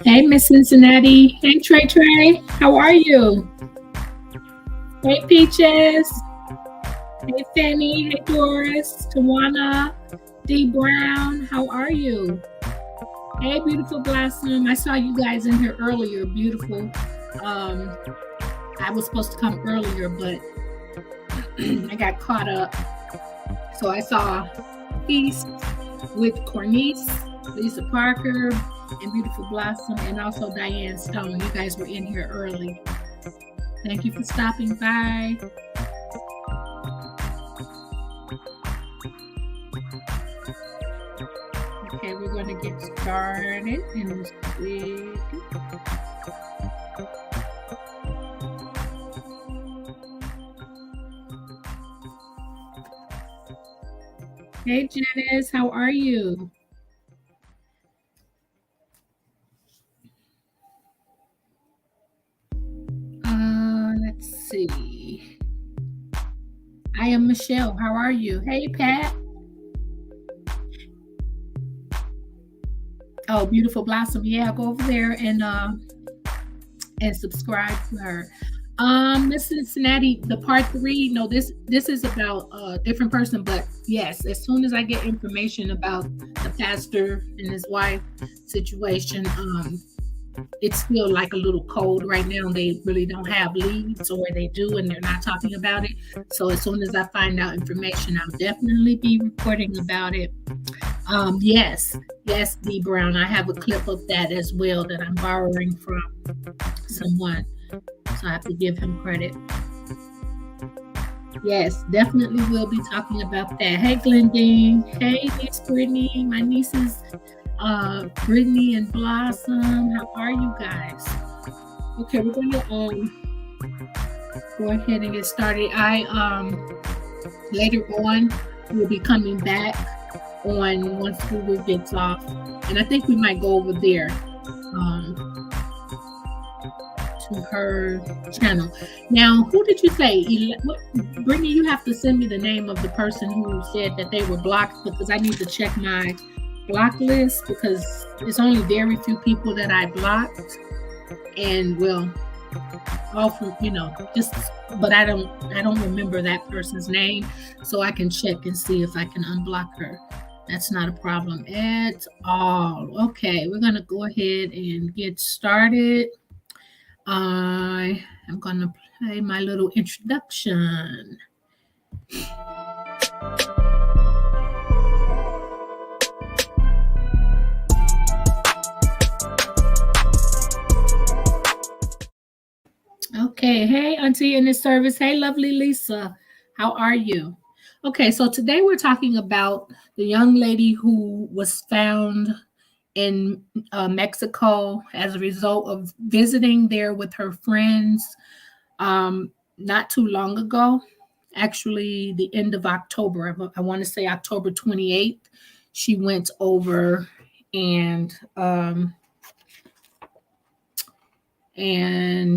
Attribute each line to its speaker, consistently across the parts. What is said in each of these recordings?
Speaker 1: Hey, Miss Cincinnati. Hey, Trey Trey. How are you? Hey, Peaches. Hey, Fanny. Hey, Doris. Tawana. D. Brown. How are you? Hey, Beautiful Blossom. I saw you guys in here earlier. Beautiful. I was supposed to come earlier, but I got caught up. So I saw Feast with Cornice, Lisa Parker, and Beautiful Blossom, and also Diane Stone. You guys were in here early. Thank you for stopping by. Okay, we're going to get started in this quick. Hey, Janice, how are you? Let's see. I am Michelle. How are you? Hey, Pat. Oh, Beautiful Blossom. Yeah, go over there and subscribe to her. Miss Cincinnati, the part 3. No, this is about a different person, but yes, as soon as I get information about the pastor and his wife situation, it's still like a little cold right now. They really don't have leads, or they do and they're not talking about it. So as soon as I find out information, I'll definitely be reporting about it. Yes, D. Brown. I have a clip of that as well that I'm borrowing from someone. So I have to give him credit. Yes, definitely we'll be talking about that. Hey, Glendine. Hey, Miss Brittany. My nieces, Brittany and Blossom. How are you guys? Okay, we're going to go ahead and get started. Later on we'll be coming back on once Google gets off, and I think we might go over there to her channel. Now, who did you say? Brittany, you have to send me the name of the person who said that they were blocked, because I need to check my block list, because it's only very few people that I blocked, and well, all from but I don't remember that person's name, so I can check and see if I can unblock her. That's not a problem at all. Okay, we're gonna go ahead and get started. I am going to play my little introduction. Okay, hey, Auntie in this service. Hey, lovely Lisa. How are you? Okay, so today we're talking about the young lady who was found in Mexico as a result of visiting there with her friends not too long ago. Actually, the end of October. I want to say October 28th. She went over and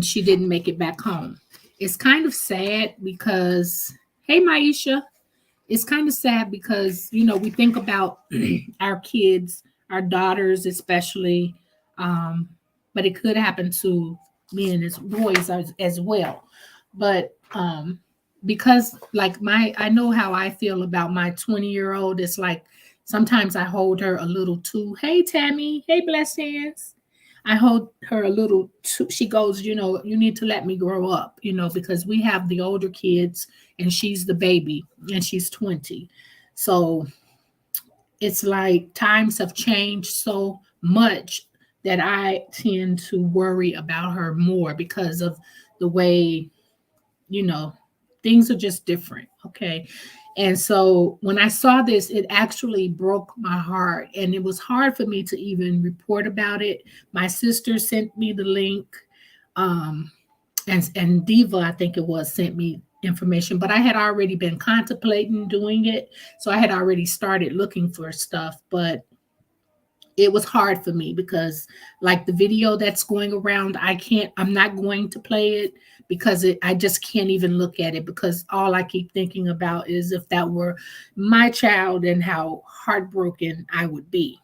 Speaker 1: she didn't make it back home. It's kind of sad because, hey, Maisha, it's kind of sad because, we think about our kids, our daughters especially, but it could happen to men as boys as well. But because I know how I feel about my 20-year-old. It's like sometimes I hold her a little too. Hey, Tammy. Hey, Blessed Hands. I hold her a little too. She goes, you need to let me grow up, because we have the older kids and she's the baby and she's 20. So it's like times have changed so much that I tend to worry about her more because of the way, things are just different. Okay. And so when I saw this, it actually broke my heart, and it was hard for me to even report about it. My sister sent me the link, and Diva, I think it was, sent me information, but I had already been contemplating doing it. So I had already started looking for stuff, but it was hard for me because like the video that's going around, I'm not going to play it because I just can't even look at it, because all I keep thinking about is if that were my child and how heartbroken I would be.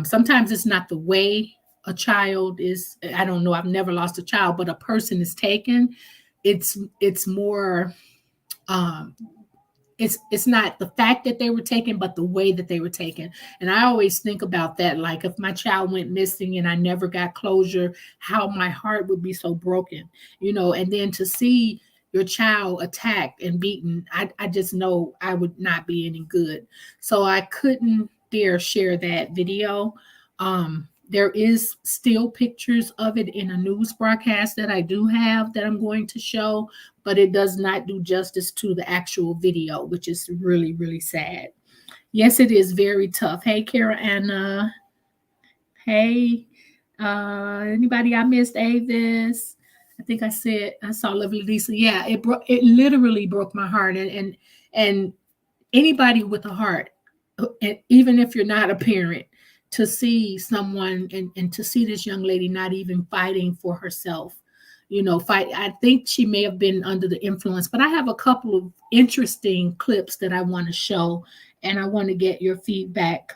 Speaker 1: Sometimes it's not the way a child is, I don't know, I've never lost a child, but a person is taken, it's more, um, it's not the fact that they were taken, but the way that they were taken. And I always think about that, like if my child went missing and I never got closure, how my heart would be so broken, and then to see your child attacked and beaten, I just know I would not be any good. So I couldn't dare share that video. There is still pictures of it in a news broadcast that I do have that I'm going to show, but it does not do justice to the actual video, which is really, really sad. Yes, it is very tough. Hey, Kara Anna. Hey, anybody I missed? Avis. I think I saw Lovely Lisa. Yeah, it literally broke my heart. And anybody with a heart, and even if you're not a parent, to see someone and to see this young lady not even fighting for herself, I think she may have been under the influence, but I have a couple of interesting clips that I want to show, and I want to get your feedback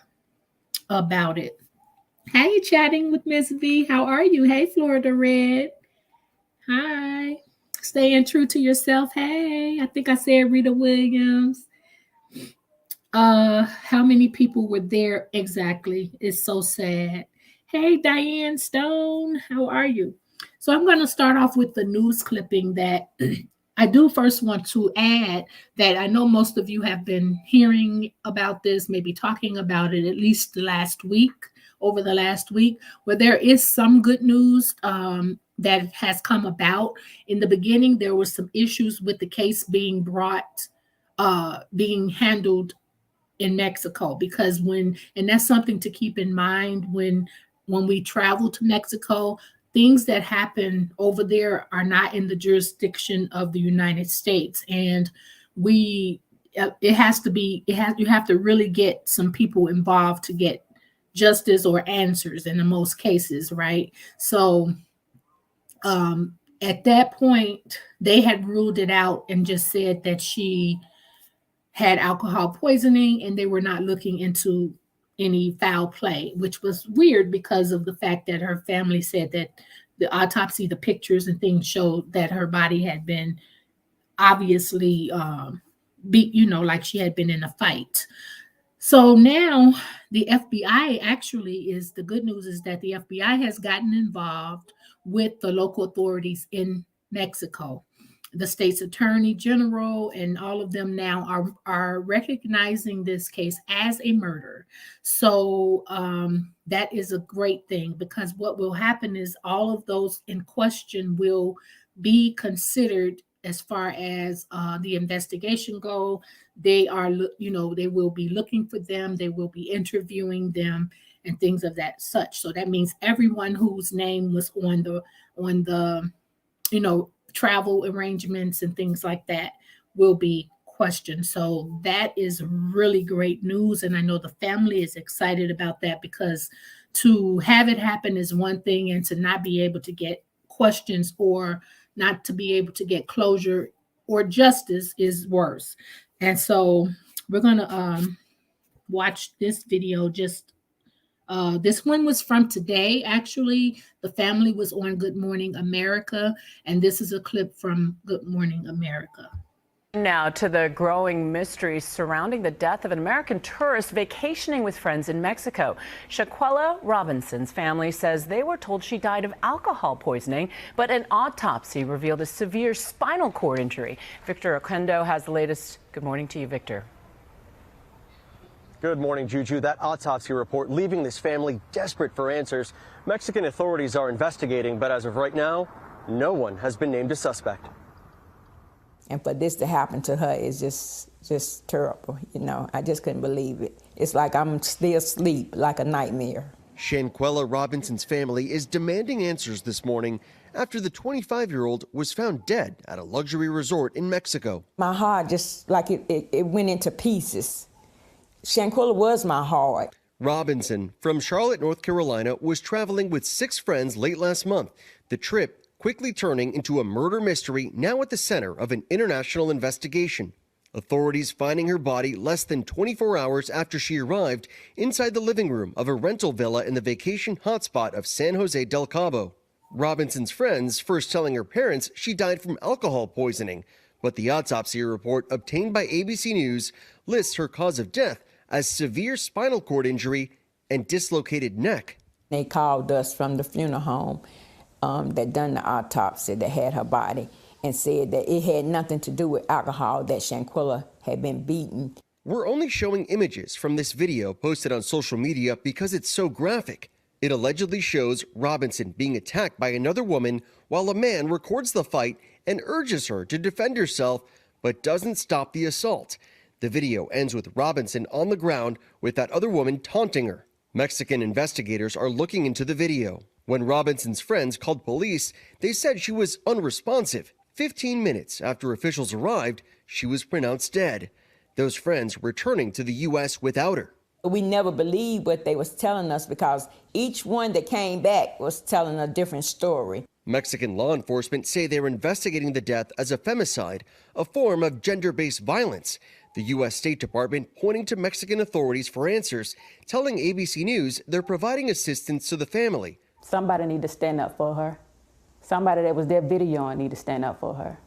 Speaker 1: about it. Hey, chatting with Miss V. How are you? Hey, Florida Red. Hi. Staying true to yourself. Hey, I think I said Rita Williams. How many people were there exactly? It's so sad. Hey, Diane Stone, how are you? So I'm going to start off with the news clipping that I do first want to add that I know most of you have been hearing about this, maybe talking about it at least over the last week, where there is some good news that has come about. In the beginning, there were some issues with the case being handled in Mexico, because and that's something to keep in mind when we travel to Mexico, things that happen over there are not in the jurisdiction of the United States. And you have to really get some people involved to get justice or answers in the most cases, right? So at that point, they had ruled it out and just said that she had alcohol poisoning, and they were not looking into any foul play, which was weird because of the fact that her family said that the autopsy, the pictures and things showed that her body had been obviously beat, like she had been in a fight. So now the FBI the good news is that the FBI has gotten involved with the local authorities in Mexico. The state's attorney general and all of them now are recognizing this case as a murder. So that is a great thing, because what will happen is all of those in question will be considered as far as the investigation go. They will be looking for them. They will be interviewing them and things of that such. So that means everyone whose name was on the travel arrangements and things like that will be questioned. So that is really great news. And I know the family is excited about that, because to have it happen is one thing, and to not be able to get questions or not to be able to get closure or justice is worse. And so we're going to watch this video. This one was from today. Actually, the family was on Good Morning America, and this is a clip from Good Morning America.
Speaker 2: Now to the growing mysteries surrounding the death of an American tourist vacationing with friends in Mexico. Shanquella Robinson's family says they were told she died of alcohol poisoning, but an autopsy revealed a severe spinal cord injury. Victor Oquendo has the latest. Good morning to you, Victor.
Speaker 3: Good morning, Juju. That autopsy report leaving this family desperate for answers. Mexican authorities are investigating, but as of right now, no one has been named a suspect.
Speaker 4: And for this to happen to her is just terrible. I just couldn't believe it. It's like I'm still asleep, like a nightmare.
Speaker 5: Shanquella Robinson's family is demanding answers this morning after the 25-year-old was found dead at a luxury resort in Mexico.
Speaker 4: My heart just like it went into pieces. Shanquella was my heart.
Speaker 5: Robinson from Charlotte, North Carolina, was traveling with 6 friends late last month. The trip quickly turning into a murder mystery now at the center of an international investigation. Authorities finding her body less than 24 hours after she arrived inside the living room of a rental villa in the vacation hotspot of San Jose del Cabo. Robinson's friends first telling her parents she died from alcohol poisoning, but the autopsy report obtained by ABC News lists her cause of death as severe spinal cord injury and dislocated neck.
Speaker 4: They called us from the funeral home that done the autopsy that had her body and said that it had nothing to do with alcohol, that Shanquella had been beaten.
Speaker 5: We're only showing images from this video posted on social media because it's so graphic. It allegedly shows Robinson being attacked by another woman while a man records the fight and urges her to defend herself, but doesn't stop the assault. The video ends with Robinson on the ground with that other woman taunting her. Mexican investigators are looking into the video. When Robinson's friends called police, they said she was unresponsive. 15 minutes after officials arrived, she was pronounced dead. Those friends returning to the U.S. without her.
Speaker 4: We never believed what they was telling us because each one that came back was telling a different story.
Speaker 5: Mexican law enforcement say they're investigating the death as a femicide, a form of gender-based violence. The U.S. State Department pointing to Mexican authorities for answers, telling ABC News they're providing assistance to the family.
Speaker 6: Somebody need to stand up for her. Somebody that was there videoing need to stand up for her.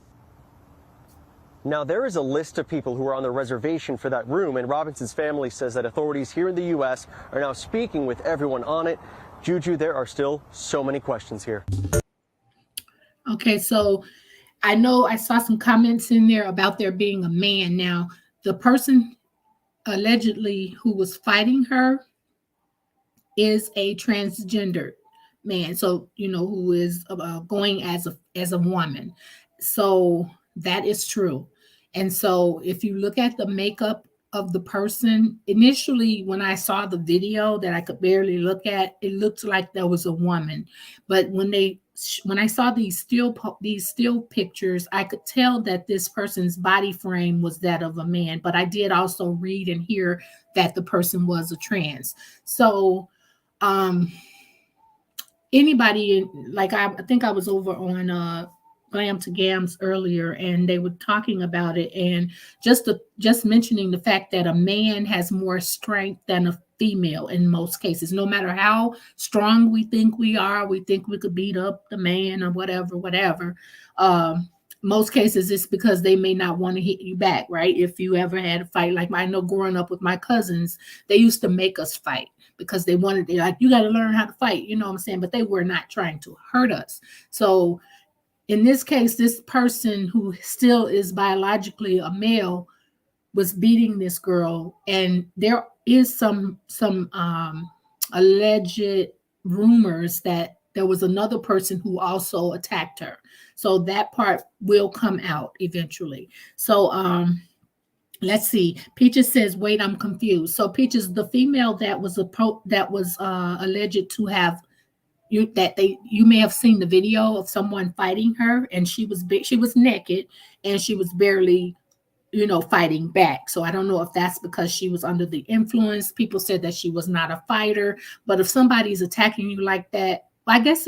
Speaker 3: Now, there is a list of people who are on the reservation for that room, and Robinson's family says that authorities here in the U.S. are now speaking with everyone on it. Juju, there are still so many questions here.
Speaker 1: Okay, so I know I saw some comments in there about there being a man. Now, the person allegedly who was fighting her is a transgender man, so who is going as a woman. So that is true. And so if you look at the makeup of the person, initially when I saw the video that I could barely look at, it looked like there was a woman. But when I saw these still pictures, I could tell that this person's body frame was that of a man. But I did also read and hear that the person was a trans. So anybody, like I think I was over on Glam to Gams earlier, and they were talking about it, and just mentioning the fact that a man has more strength than a female in most cases. No matter how strong we think we are, we think we could beat up the man or whatever. Most cases it's because they may not want to hit you back, right? If you ever had a fight, like I know growing up with my cousins, they used to make us fight because they're like, you got to learn how to fight, you know what I'm saying? But they were not trying to hurt us. So in this case, this person who still is biologically a male was beating this girl, and there is some alleged rumors that there was another person who also attacked her. So that part will come out eventually. So let's see. Peaches says, "Wait, I'm confused." So Peaches, the female that was alleged to have you may have seen the video of someone fighting her, and she was naked and she was barely fighting back. So I don't know if that's because she was under the influence. People said that she was not a fighter, but if somebody's attacking you like that, I guess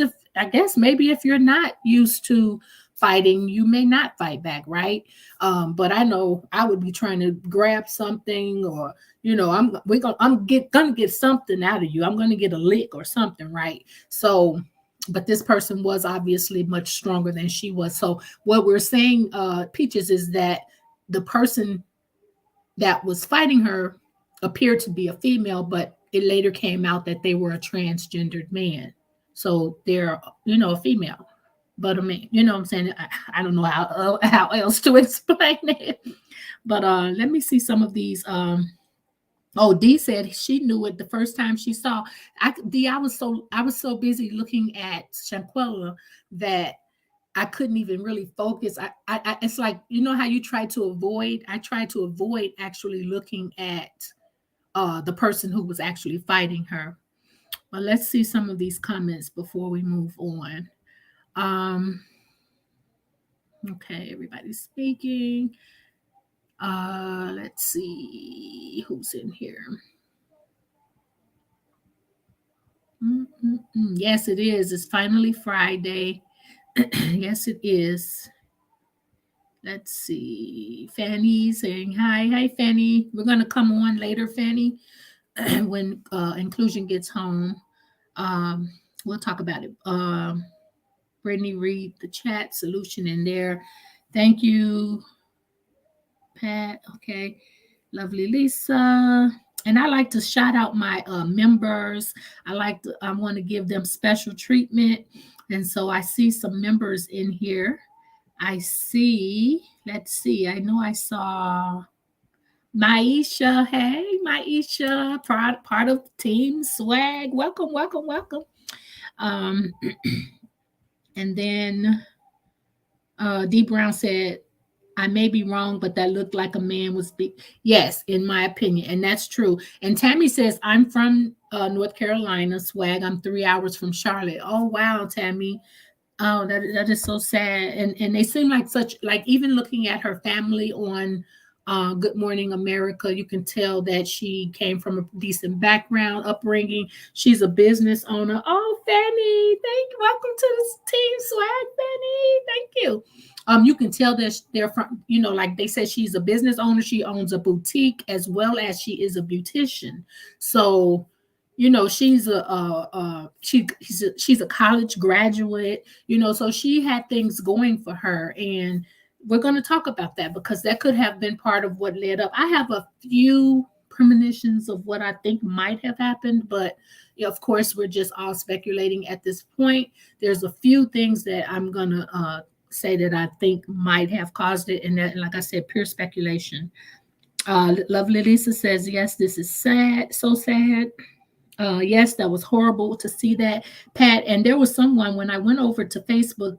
Speaker 1: maybe if you're not used to fighting, you may not fight back, right? But I know I would be trying to grab something, or I'm gonna get something out of you. I'm gonna get a lick or something, right? So, but this person was obviously much stronger than she was. So what we're saying, Peaches, is that the person that was fighting her appeared to be a female, but it later came out that they were a transgendered man. So they're, a female, but a man, you know what I'm saying? I don't know how else to explain it. But let me see some of these. Dee said she knew it the first time she saw. I was so busy looking at Shanquella that I couldn't even really focus. I it's like, how you try to avoid. I tried to avoid actually looking at the person who was actually fighting her. Well, let's see some of these comments before we move on. Okay, everybody's speaking. Let's see who's in here. Yes, it is. It's finally Friday. Yes, it is. Let's see. Fanny saying hi. Hi, Fanny. We're going to come on later, Fanny, when inclusion gets home. Um, we'll talk about it. Brittany, read the chat solution in there. Thank you, Pat. Okay. Lovely Lisa. And I like to shout out my members. I want to give them special treatment. And so I see some members in here. Let's see, I know I saw Maisha. Hey, Maisha, part of Team Swag. Welcome, welcome, welcome. Um, and then D Brown said, I may be wrong, but that looked like a man was yes, in my opinion, and that's true. And Tammy says, I'm from North Carolina, Swag. I'm 3 hours from Charlotte. Oh wow, Tammy. Oh, that is so sad. And they seem like even looking at her family on Good Morning America, you can tell that she came from a decent background, upbringing. She's a business owner. Oh, Fanny, welcome to the Team Swag, Fanny. Thank you. You can tell that they're from, like they said, she's a business owner. She owns a boutique as well as she is a beautician. So she's she's a college graduate, so she had things going for her. And we're going to talk about that because that could have been part of what led up. I have a few premonitions of what I think might have happened, but of course we're just all speculating at this point. There's a few things that I'm going to say that I think might have caused it, and that, like I said, pure speculation. Lovely Lisa says, yes, this is sad, so sad. Yes, that was horrible to see that, Pat. And there was someone, when I went over to Facebook,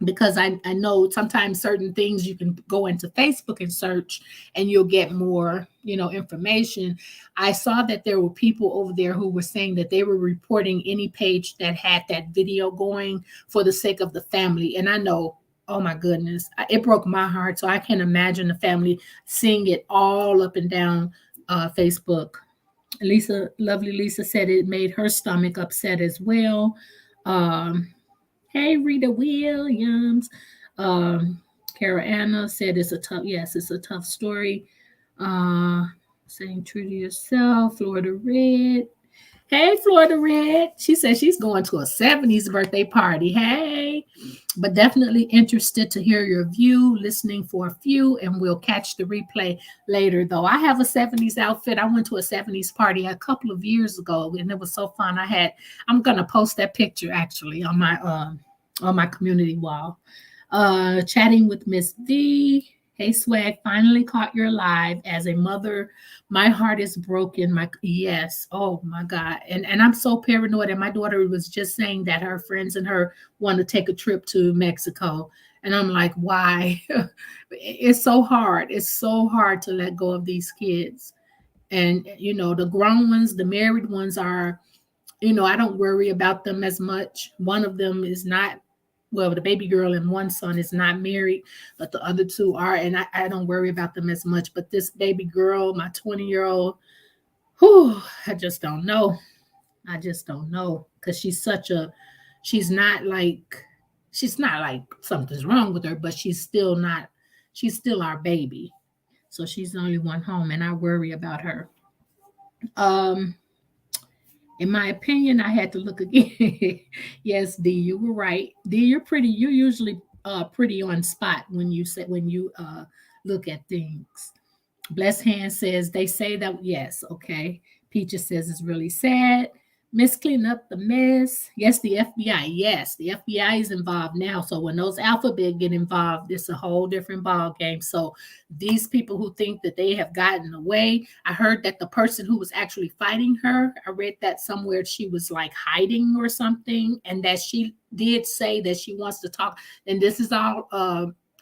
Speaker 1: because I know sometimes certain things you can go into Facebook and search and you'll get more, information. I saw that there were people over there who were saying that they were reporting any page that had that video going for the sake of the family. And I know, oh my goodness, it broke my heart. So I can imagine the family seeing it all up and down Facebook. Lovely Lisa said it made her stomach upset as well. Hey, Rita Williams. Kara Anna said it's a tough story. Saying true to yourself. Florida Red. Hey, Florida Red. She said she's going to a 70s birthday party. Hey, but definitely interested to hear your view, listening for a few, and we'll catch the replay later, though. I have a 70s outfit. I went to a 70s party a couple of years ago, and it was so fun. I'm going to post that picture, actually, on my community wall. Chatting with Miss V. Hey, Swag, finally caught your live. As a mother, my heart is broken. Yes. Oh my God. And I'm so paranoid. And my daughter was just saying that her friends and her want to take a trip to Mexico. And I'm like, why? It's so hard. It's so hard to let go of these kids. And, the grown ones, the married ones are, I don't worry about them as much. One of them is not, well, the baby girl and one son is not married, but the other two are, and I don't worry about them as much. But this baby girl, my 20-year-old, I just don't know. Because she's not like something's wrong with her, but she's still our baby. So she's the only one home, and I worry about her. In my opinion, I had to look again. Yes, D, you were right. D, you're pretty. You're usually pretty on spot when you look at things. Blessed Hand says they say that. Yes, okay. Peaches says it's really sad. Miss Clean Up the Mess. Yes, the FBI. Yes, the FBI is involved now. So when those alphabet get involved, it's a whole different ball game. So these people who think that they have gotten away, I heard that the person who was actually fighting her, I read that somewhere she was like hiding or something, and that she did say that she wants to talk. And this is all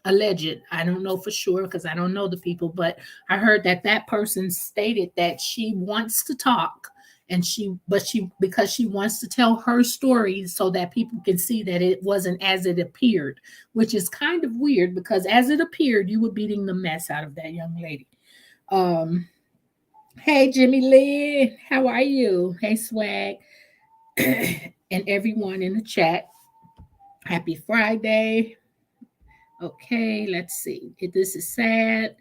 Speaker 1: alleged. I don't know for sure because I don't know the people, but I heard that person stated that she wants to talk. And because she wants to tell her story so that people can see that it wasn't as it appeared, which is kind of weird because as it appeared, you were beating the mess out of that young lady. Hey, Jimmy Lee, how are you? Hey, Swag, and everyone in the chat. Happy Friday. Okay, let's see. This is sad.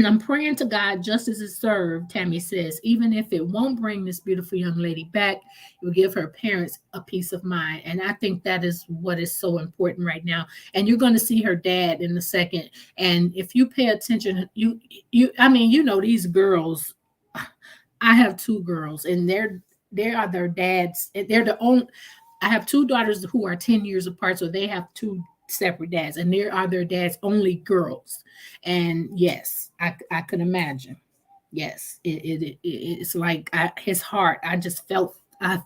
Speaker 1: I'm praying to God justice is served, Tammy says, even if it won't bring this beautiful young lady back, it will give her parents a peace of mind. And I think that is what is so important right now. And you're going to see her dad in a second. And if you pay attention, I mean, you know, these girls, I have two girls and they are their dads. They're the only, I have two daughters who are 10 years apart, so they have two separate dads, and there are their dads only girls. And yes, I could imagine. Yes, it's like his heart. I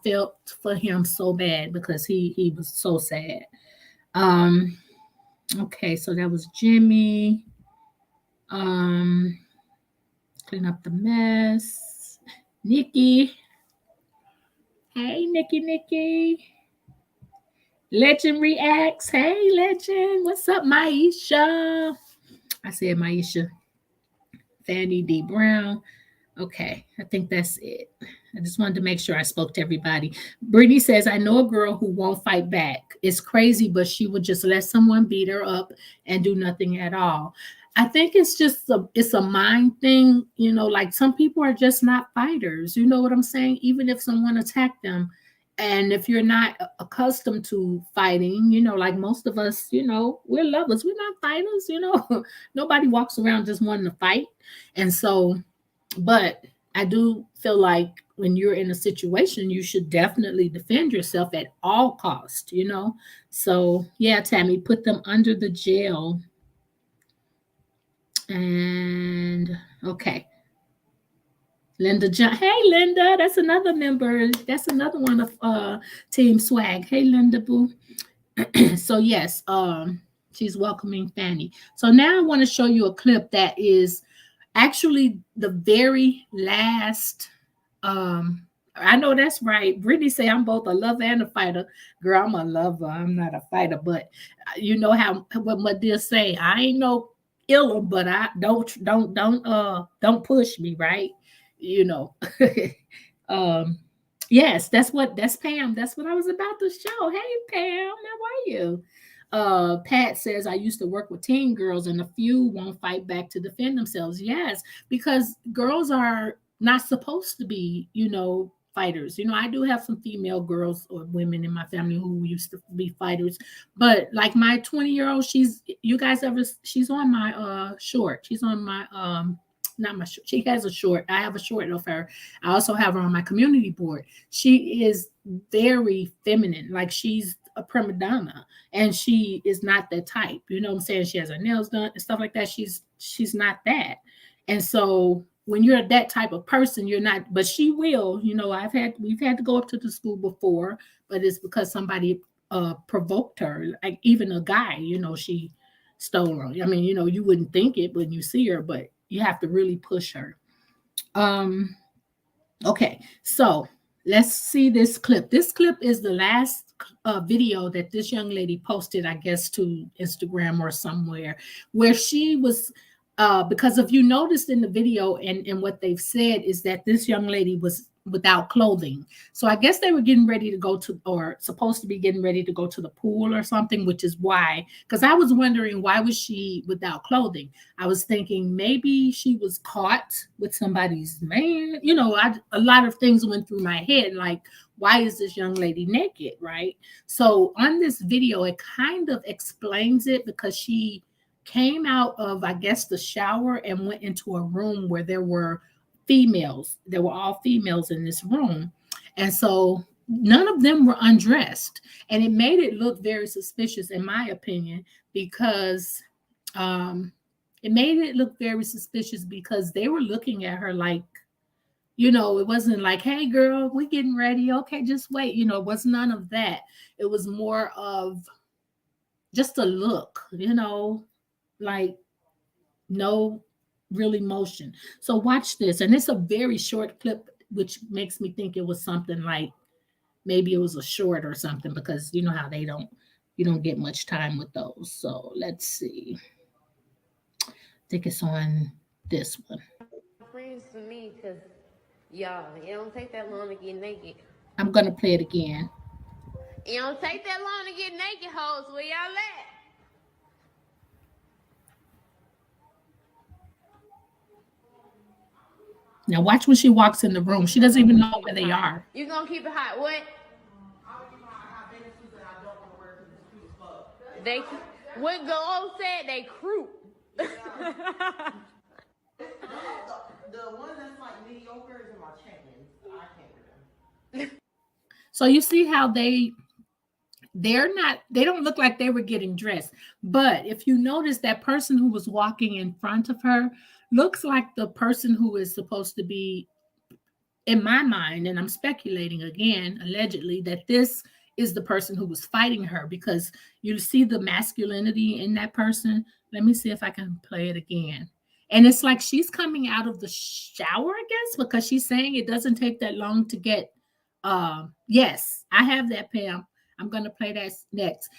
Speaker 1: felt for him so bad because he was so sad. Um, okay, so that was Jimmy. Um, clean up the mess. Nikki. Hey, Nikki. Legend reacts. Hey, Legend. What's up, Maisha? I said Maisha. Fanny D. Brown. Okay, I think that's it. I just wanted to make sure I spoke to everybody. Brittany says, I know a girl who won't fight back. It's crazy, but she would just let someone beat her up and do nothing at all. I think it's a mind thing, you know, like some people are just not fighters. You know what I'm saying? Even if someone attacked them, and if you're not accustomed to fighting, you know, like most of us, you know, we're lovers. We're not fighters, you know. Nobody walks around just wanting to fight. And so, but I do feel like when you're in a situation, you should definitely defend yourself at all cost, you know. So yeah, Tammy, put them under the jail. And okay. Linda John. Hey Linda, that's another member. That's another one of Team Swag. Hey Linda Boo. So yes, she's welcoming Fanny. So now I want to show you a clip that is actually the very last. I know that's right. Brittany say I'm both a lover and a fighter. Girl, I'm a lover. I'm not a fighter, but you know how what my dear say. I ain't no iller, but I don't push me, right? You know. um yes, that's Pam. That's what I was about to show. Hey Pam, how are you? Pat says I used to work with teen girls and a few won't fight back to defend themselves. Yes, because girls are not supposed to be, you know, fighters. You know, I do have some female girls or women in my family who used to be fighters, but like my 20-year-old, she's on my short. She's on my not my short. She has a short. I have a short of her. I also have her on my community board. She is very feminine. Like she's a prima donna and she is not that type. You know what I'm saying? She has her nails done and stuff like that. She's not that. And so when you're that type of person, you're not, but she will, you know, we've had to go up to the school before, but it's because somebody provoked her, like even a guy, you know, she stole her. I mean, you know, you wouldn't think it when you see her, but you have to really push her. Okay, so let's see this clip. This clip is the last video that this young lady posted, I guess, to Instagram or somewhere, where she was, because if you noticed in the video and what they've said is that this young lady was without clothing. So I guess they were getting ready to go to, or supposed to be getting ready to go to the pool or something, which is why, because I was wondering why was she without clothing? I was thinking maybe she was caught with somebody's man. You know, a lot of things went through my head, like, why is this young lady naked, right? So on this video, it kind of explains it because she came out of, I guess, the shower and went into a room where there were females. There were all females in this room. And so none of them were undressed. And it made it look very suspicious, in my opinion, because it made it look very suspicious because they were looking at her like, you know, it wasn't like, hey, girl, we're getting ready. Okay, just wait. You know, it was none of that. It was more of just a look, you know, like no real emotion. So watch this. And it's a very short clip, which makes me think it was something like maybe it was a short or something because you know how you don't get much time with those. So let's see. I think it's on this one.
Speaker 7: Friends to me, because y'all, it don't take that long to get naked.
Speaker 1: I'm going to play it again.
Speaker 7: It don't take that long to get naked, hoes. Where y'all at?
Speaker 1: Now watch when she walks in the room. She doesn't even know where they are.
Speaker 7: You gonna keep it hot? What? They, what Go said, they croup.
Speaker 8: The one that's like mediocre is in my champions. I can't with them.
Speaker 1: So you see how they don't look like they were getting dressed. But if you notice, that person who was walking in front of her looks like the person who is supposed to be, in my mind, and I'm speculating again, allegedly, that this is the person who was fighting her, because you see the masculinity in that person. Let me see if I can play it again. And it's like she's coming out of the shower, I guess, because she's saying it doesn't take that long to get. Yes, I have that, Pam. I'm gonna play that next.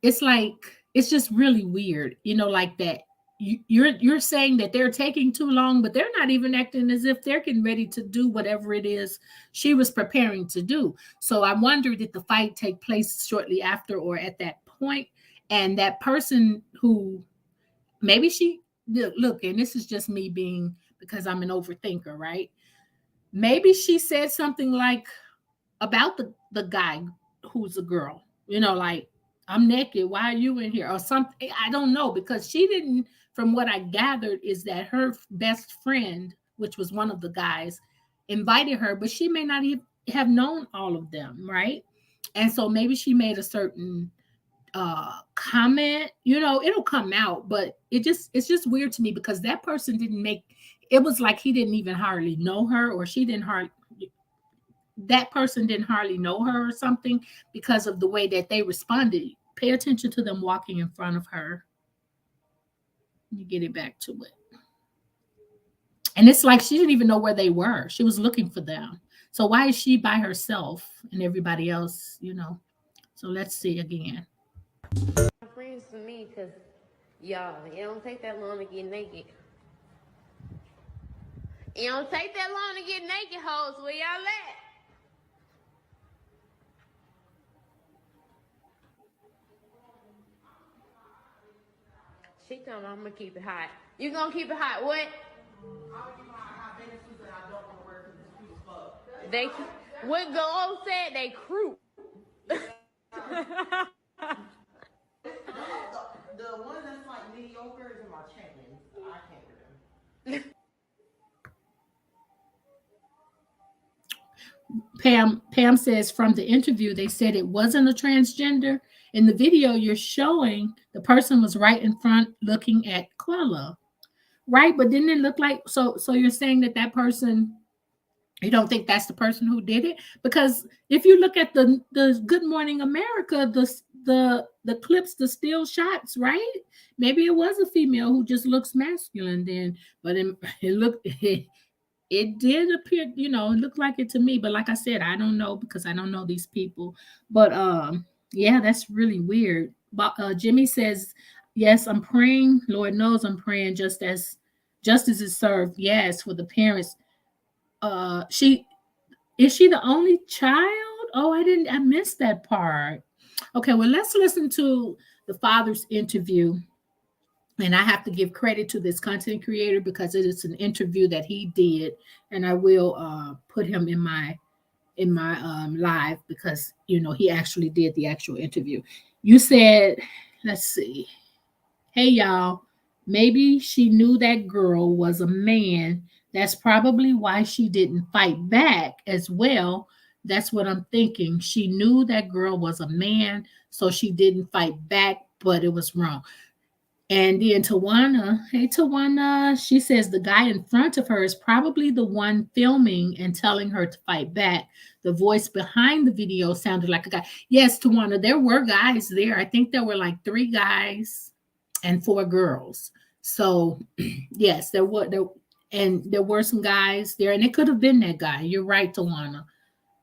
Speaker 1: It's like, it's just really weird, like that. You're saying that they're taking too long, but they're not even acting as if they're getting ready to do whatever it is she was preparing to do. So I wonder, did the fight take place shortly after or at that point? And that person who maybe she look, and this is just me being, because I'm an overthinker, right? Maybe she said something like about the guy who's a girl, like, I'm naked, why are you in here, or something. I don't know, because she didn't, from what I gathered, is that her best friend, which was one of the guys, invited her, but she may not even have known all of them, right? And so maybe she made a certain comment, it'll come out, but it's just weird to me, because that person didn't make, it was like he didn't even hardly know her, or that person didn't hardly know her or something, because of the way that they responded. Pay attention to them walking in front of her. You get it back to it. And it's like she didn't even know where they were. She was looking for them. So why is she by herself and everybody else, So let's see again.
Speaker 7: Friends to me, because y'all, it don't take that long to get naked. It don't take that long to get naked, hoes. Where y'all at? She told me I'm gonna keep it hot. You gonna keep it hot? What?
Speaker 8: I'll keep my hot bathing suits that I don't want to wear because it's cute as fuck.
Speaker 7: They, what Go said, they croup.
Speaker 8: The one that's like mediocre is in my champions. I can't with them.
Speaker 1: Pam says, from the interview, they said it wasn't a transgender. In the video you're showing, the person was right in front looking at Quella, right? But didn't it look like, so you're saying that person, you don't think that's the person who did it? Because if you look at the Good Morning America, the clips, the still shots, right? Maybe it was a female who just looks masculine then, but it did appear, it looked like it to me. But like I said, I don't know, because I don't know these people. But yeah, that's really weird. But Jimmy says, yes, I'm praying. Lord knows I'm praying justice is served. Yes, for the parents. Is she the only child? Oh, I missed that part. Okay, well, let's listen to the father's interview. And I have to give credit to this content creator, because it is an interview that he did, and I will put him in my live, because he actually did the actual interview. You said, let's see, hey y'all, maybe she knew that girl was a man. That's probably why she didn't fight back as well. That's what I'm thinking. She knew that girl was a man, so she didn't fight back, but it was wrong. And then Tawana, hey Tawana, she says the guy in front of her is probably the one filming and telling her to fight back. The voice behind the video sounded like a guy. Yes, Tawana, there were guys there. I think there were like 3 guys and 4 girls. So yes, there were some guys there, and it could have been that guy. You're right, Tawana.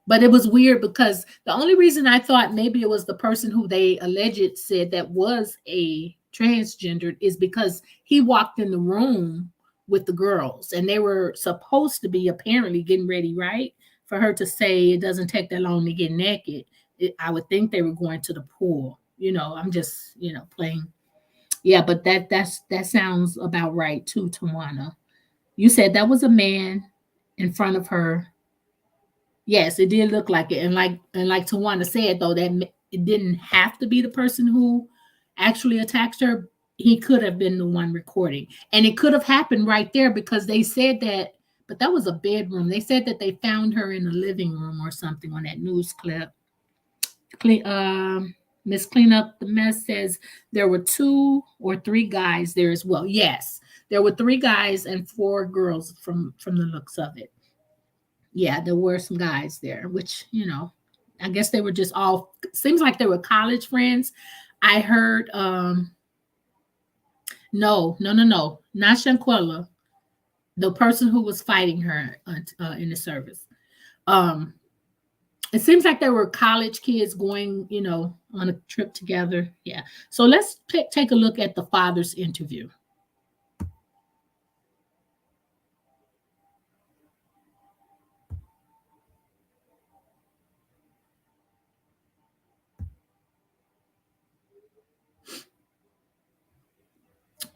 Speaker 1: But it was weird, because the only reason I thought maybe it was the person who they alleged said that was a transgendered is because he walked in the room with the girls, and they were supposed to be apparently getting ready, right? For her to say it doesn't take that long to get naked. I would think they were going to the pool. I'm just, playing. Yeah, but that sounds about right too, Tawana. You said that was a man in front of her. Yes, it did look like it, and like Tawana said though, it didn't have to be the person who actually attacked her. He could have been the one recording, and it could have happened right there because they said that. But that was a bedroom. They said that they found her in the living room or something on that news clip. Clean, Miss Clean Up the Mess says there were 2 or 3 guys there as well. Yes, there were 3 guys and 4 girls from the looks of it. Yeah, there were some guys there, which, I guess they were just all, seems like they were college friends. I heard, no, not Shanquella, the person who was fighting her in the service. It seems like there were college kids going, on a trip together. Yeah. So let's take a look at the father's interview.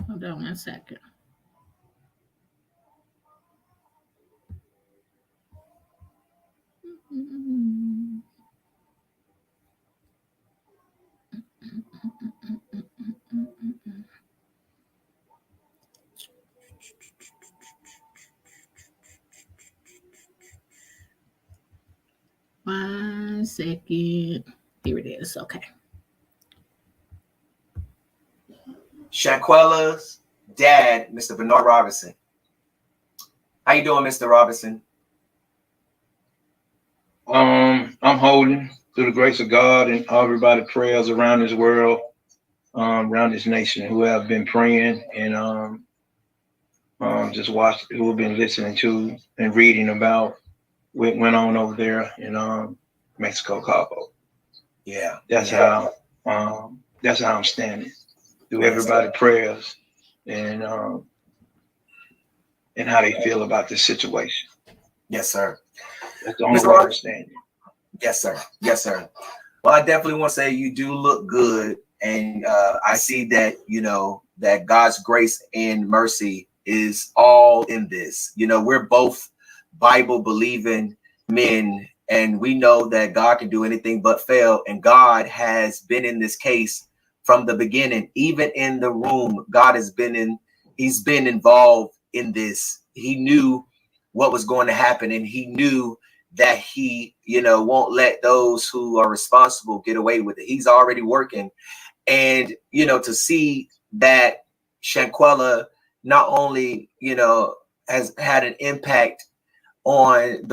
Speaker 1: Hold on 1 second. One second. Here it is. Okay.
Speaker 9: Shanquella's dad, Mr. Bernard Robinson. How you doing, Mr. Robinson?
Speaker 10: I'm holding through the grace of God and everybody prayers around this world, around this nation who have been praying and just watched, who have been listening to and reading about what went on over there in Mexico, Cabo.
Speaker 9: Yeah,
Speaker 10: that's how I'm standing through everybody prayers and how they feel about this situation.
Speaker 9: Yes, sir.
Speaker 10: That's the only way I'm standing.
Speaker 9: Yes, sir. Yes, sir. Well, I definitely want to say you do look good, and I see that that God's grace and mercy is all in this. We're both Bible believing men, and we know that God can do anything but fail, and God has been in this case from the beginning. Even in the room, God has been he's been involved in this. He knew what was going to happen, and he knew that he won't let those who are responsible get away with it. He's already working. And to see that Shanquella not only has had an impact on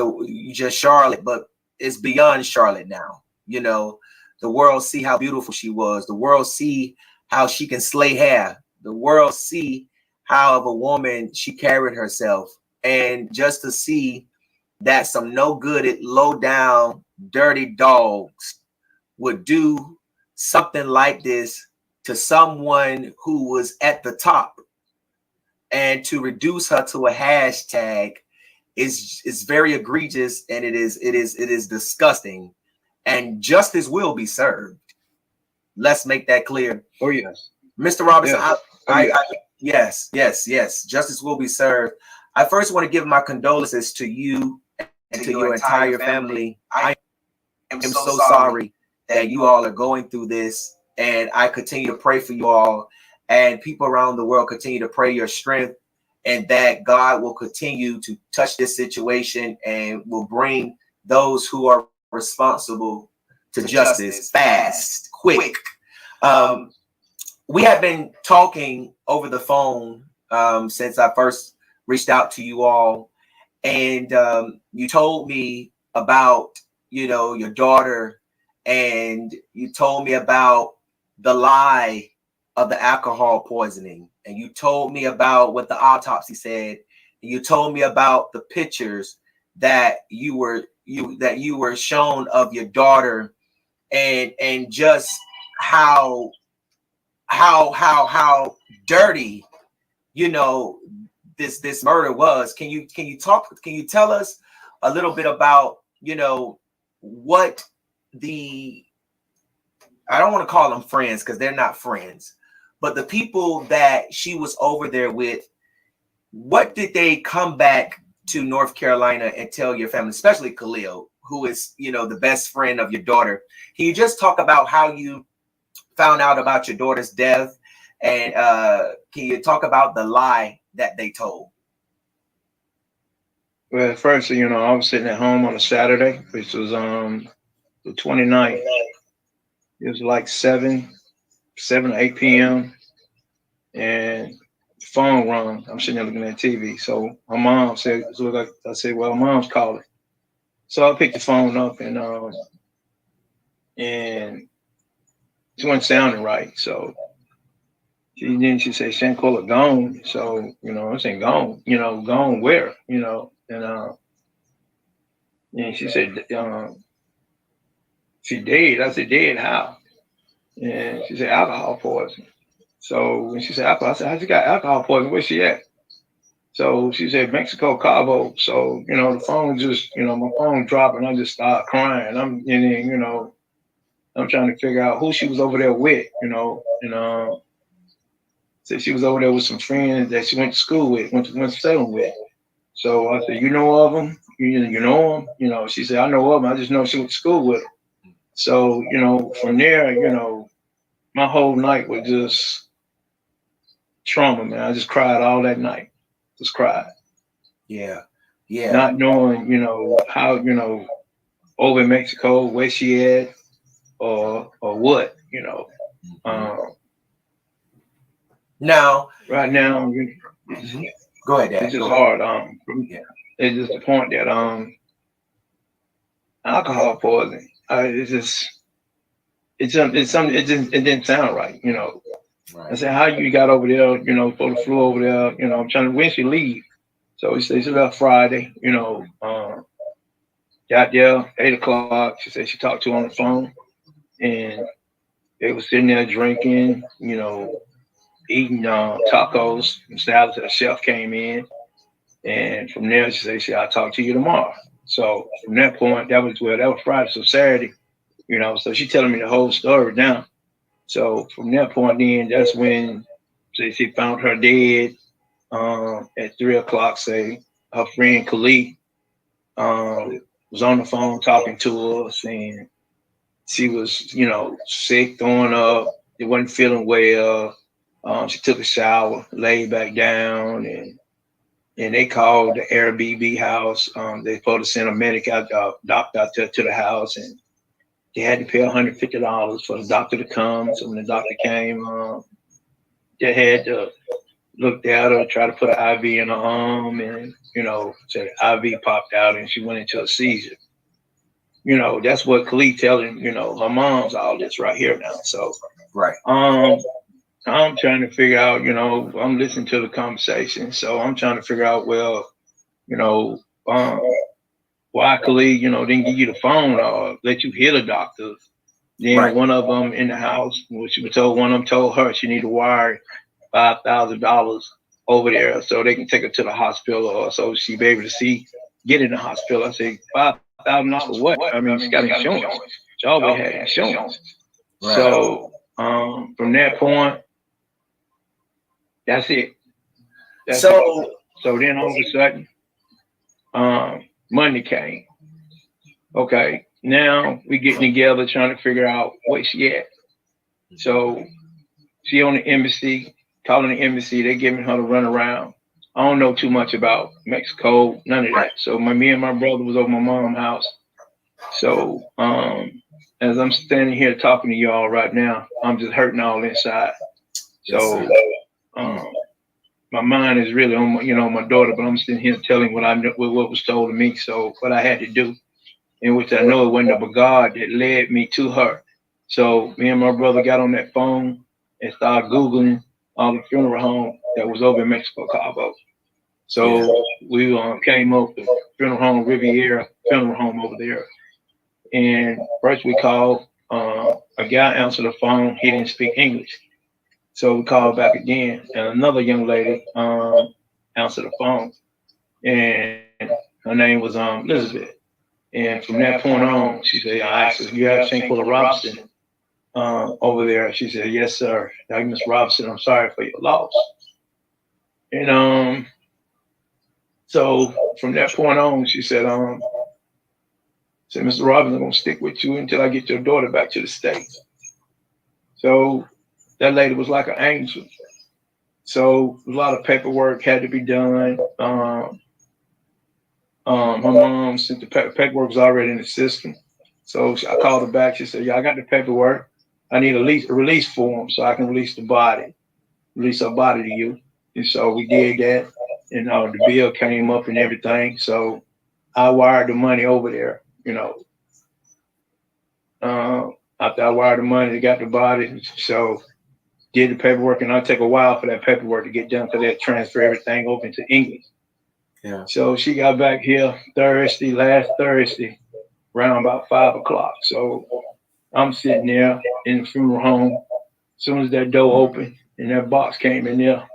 Speaker 9: just Charlotte, but it's beyond Charlotte now. The world see how beautiful she was. The world see how she can slay hair. The world see how of a woman she carried herself. And just to see that some no good, low down, dirty dogs would do something like this to someone who was at the top, and to reduce her to a hashtag is very egregious, and it is disgusting, and justice will be served. Let's make that clear.
Speaker 10: Oh yes,
Speaker 9: Mr. Robinson. Yes. Yes. Justice will be served. I first want to give my condolences to you and to your entire family. I am so sorry that you all are going through this, and I continue to pray for you all, and people around the world continue to pray your strength, and that God will continue to touch this situation and will bring those who are responsible to justice fast, quick. We have been talking over the phone since I first reached out to you all, and you told me about your daughter, and you told me about the lie of the alcohol poisoning, and you told me about what the autopsy said, and you told me about the pictures that you were shown of your daughter, and just how dirty this murder was. Can you tell us a little bit about what I don't want to call them friends because they're not friends, but the people that she was over there with, what did they come back to North Carolina and tell your family, especially Khalil, who is, you know, the best friend of your daughter? Can you just talk about how you found out about your daughter's death, and can you talk about the lie that they told?
Speaker 10: Well, first, you know, I was sitting at home on a Saturday, which was the 29th. It was like 7 or 8 p.m. and the phone rung. I'm sitting there looking at TV. So my mom said, I said, well, mom's calling. So I picked the phone up, and she wasn't sounding right. So she said, Shanquella gone. So, you know, I'm saying gone, you know, gone where, you know, and she said, she dead. I said, dead how? And she said, alcohol poison. So when she said alcohol, I said, how'd you got alcohol poison? Where's she at? So she said, Mexico, Cabo. So, you know, the phone just, you know, my phone dropped, and I just started crying. And then, you know, I'm trying to figure out who she was over there with, you know, and said she was over there with some friends that she went to school with, went to Salem with. So I said, you know of them? You know them? You know, she said, I know of them. I just know she went to school with them. So, you know, from there, you know, my whole night was just trauma, man. I just cried all that night. Just cried.
Speaker 9: Yeah. Yeah.
Speaker 10: Not knowing, you know, how, you know, over in Mexico, where she at, or what, you know.
Speaker 9: Now,
Speaker 10: right now,
Speaker 9: go ahead, Dad.
Speaker 10: It's just hard. It's just the point that alcohol poisoning. It didn't sound right, you know. Right. I said, how you got over there, you know, for the flu over there, you know, I'm trying to, when she leave? So he said she left Friday, you know, got there 8 o'clock. She said she talked to her on the phone, and they was sitting there drinking, you know, eating tacos and salads that the chef came in. And from there, she said, I'll talk to you tomorrow. So from that point, that was Friday. So Saturday, you know, so she's telling me the whole story now. So from that point, then that's when she found her dead at 3 o'clock. Say her friend Khalid was on the phone talking to her, saying she was, you know, sick, throwing up, it wasn't feeling well. She took a shower, laid back down, and they called the Airbnb house. They supposed to send a medic out, doctor out there to the house, and they had to pay $150 for the doctor to come. So when the doctor came, they had to look at her, try to put an IV in her arm, and, you know, so the IV popped out and she went into a seizure. You know, that's what Khalid telling, you know, her mom's all this right here now. So,
Speaker 9: right.
Speaker 10: I'm trying to figure out, you know, I'm listening to the conversation. So I'm trying to figure out, well, you know, why Khalid, you know, didn't give you the phone or let you hear the doctor. Then right. One of them in the house, well, she was told, one of them told her she need to wire $5,000 over there so they can take her to the hospital, or so she be able to get in the hospital. I said, $5,000 for what? I mean, she got insurance. She always had insurance. Right. So from that point, that's it. So then all of a sudden, Monday came. Okay, now we getting together trying to figure out where she at. So she on the embassy, calling the embassy, they giving her to run around. I don't know too much about Mexico, none of that. So me and my brother was over my mom's house. So as I'm standing here talking to y'all right now, I'm just hurting all inside. So my mind is really on my, you know, my daughter, but I'm sitting here telling what was told to me. So what I had to do, in which I know it wasn't but God that led me to her. So me and my brother got on that phone and started Googling all the funeral home that was over in Mexico, Cabo. So we came up with funeral home Riviera funeral home over there. And first we called, a guy answered the phone. He didn't speak English. So we called back again, and another young lady answered the phone, and her name was Elizabeth. And from that point on, she said, I asked her, you have Shanquella Robinson over there? She said, yes, sir. Miss Robinson, I'm sorry for your loss. And So from that point on, she said, Mr. Robinson, I'm gonna stick with you until I get your daughter back to the States. So that lady was like an angel. So a lot of paperwork had to be done. Her mom sent the paperwork was already in the system. So I called her back. She said, "Yeah, I got the paperwork. I need a release form so I can release her body to you." And so we did that, and the bill came up and everything. So I wired the money over there. After I wired the money, they got the body. So did the paperwork, and it'll take a while for that paperwork to get done because they transfer everything over into English.
Speaker 9: Yeah.
Speaker 10: So she got back here last Thursday, around about 5 o'clock. So I'm sitting there in the funeral home. As soon as that door opened and that box came in there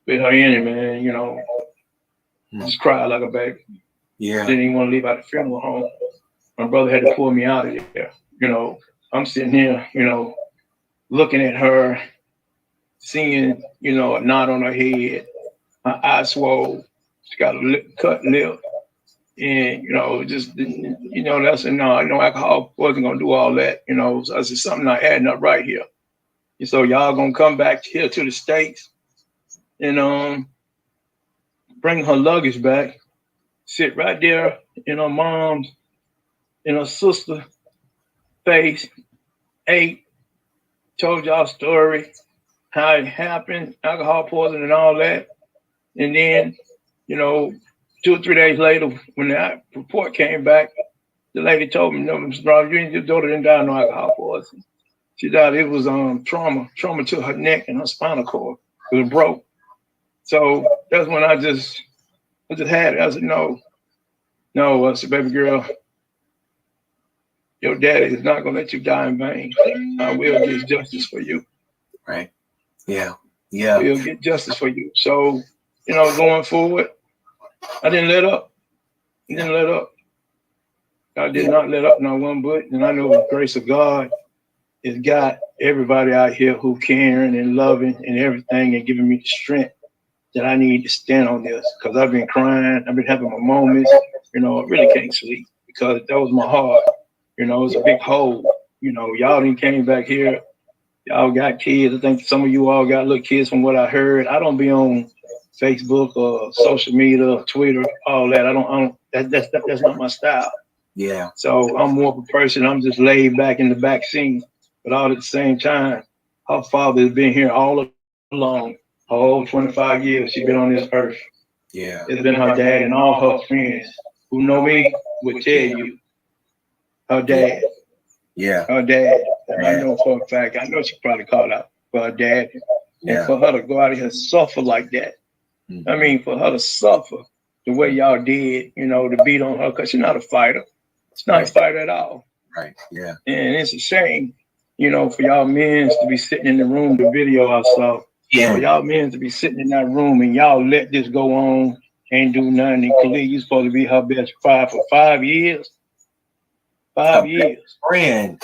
Speaker 10: with her in it, man, just cried like a baby.
Speaker 9: Yeah.
Speaker 10: Didn't even want to leave out the funeral home. My brother had to pull me out of there. I'm sitting here, looking at her, seeing, a knot on her head, her eyes swole, she got a cut lip. And, that's a no, alcohol wasn't going to do all that, So I said, something not adding up right here. And so y'all going to come back here to the States and bring her luggage back, sit right there in her mom's, in her sister's face, ate, told y'all story, how it happened, alcohol poisoning and all that. And then, 2 or 3 days later, when the report came back, the lady told me, "No, Mr. Brown, your daughter didn't die of no alcohol poisoning. She died. It was trauma to her neck and her spinal cord. It was broke." So that's when I just had it. I said, no. I said, "Baby girl, your daddy is not gonna let you die in vain. I will get justice for you."
Speaker 9: Right. Yeah. Yeah.
Speaker 10: We'll get justice for you. So, going forward, I didn't let up. I did not let up not one bit. And I know the grace of God has got everybody out here who caring and loving and everything and giving me the strength that I need to stand on this. Because I've been crying. I've been having my moments. I really can't sleep because that was my heart. It was a big hole. Y'all didn't came back here. Y'all got kids. I think some of you all got little kids from what I heard. I don't be on Facebook or social media, Twitter, all that. I don't. That's not my style.
Speaker 9: Yeah.
Speaker 10: So I'm more of a person. I'm just laid back in the back seat, but all at the same time, her father has been here all along. Her whole 25 years she's been on this earth.
Speaker 9: Yeah.
Speaker 10: It's been her dad and all her friends who know me would tell you. Her dad.
Speaker 9: Yeah.
Speaker 10: Her dad. And I know for a fact. I know she probably called out for her dad. And for her to go out here and suffer like that. Mm-hmm. I mean, for her to suffer the way y'all did, to beat on her, because she's not a fighter. It's not a fighter at all.
Speaker 9: Right. Yeah.
Speaker 10: And it's a shame, for y'all men to be sitting in the room, the video I saw.
Speaker 9: Yeah.
Speaker 10: For y'all men to be sitting in that room and y'all let this go on and do nothing. And Khalid, you supposed to be her best friend for 5 years. 5 years.
Speaker 9: Friend.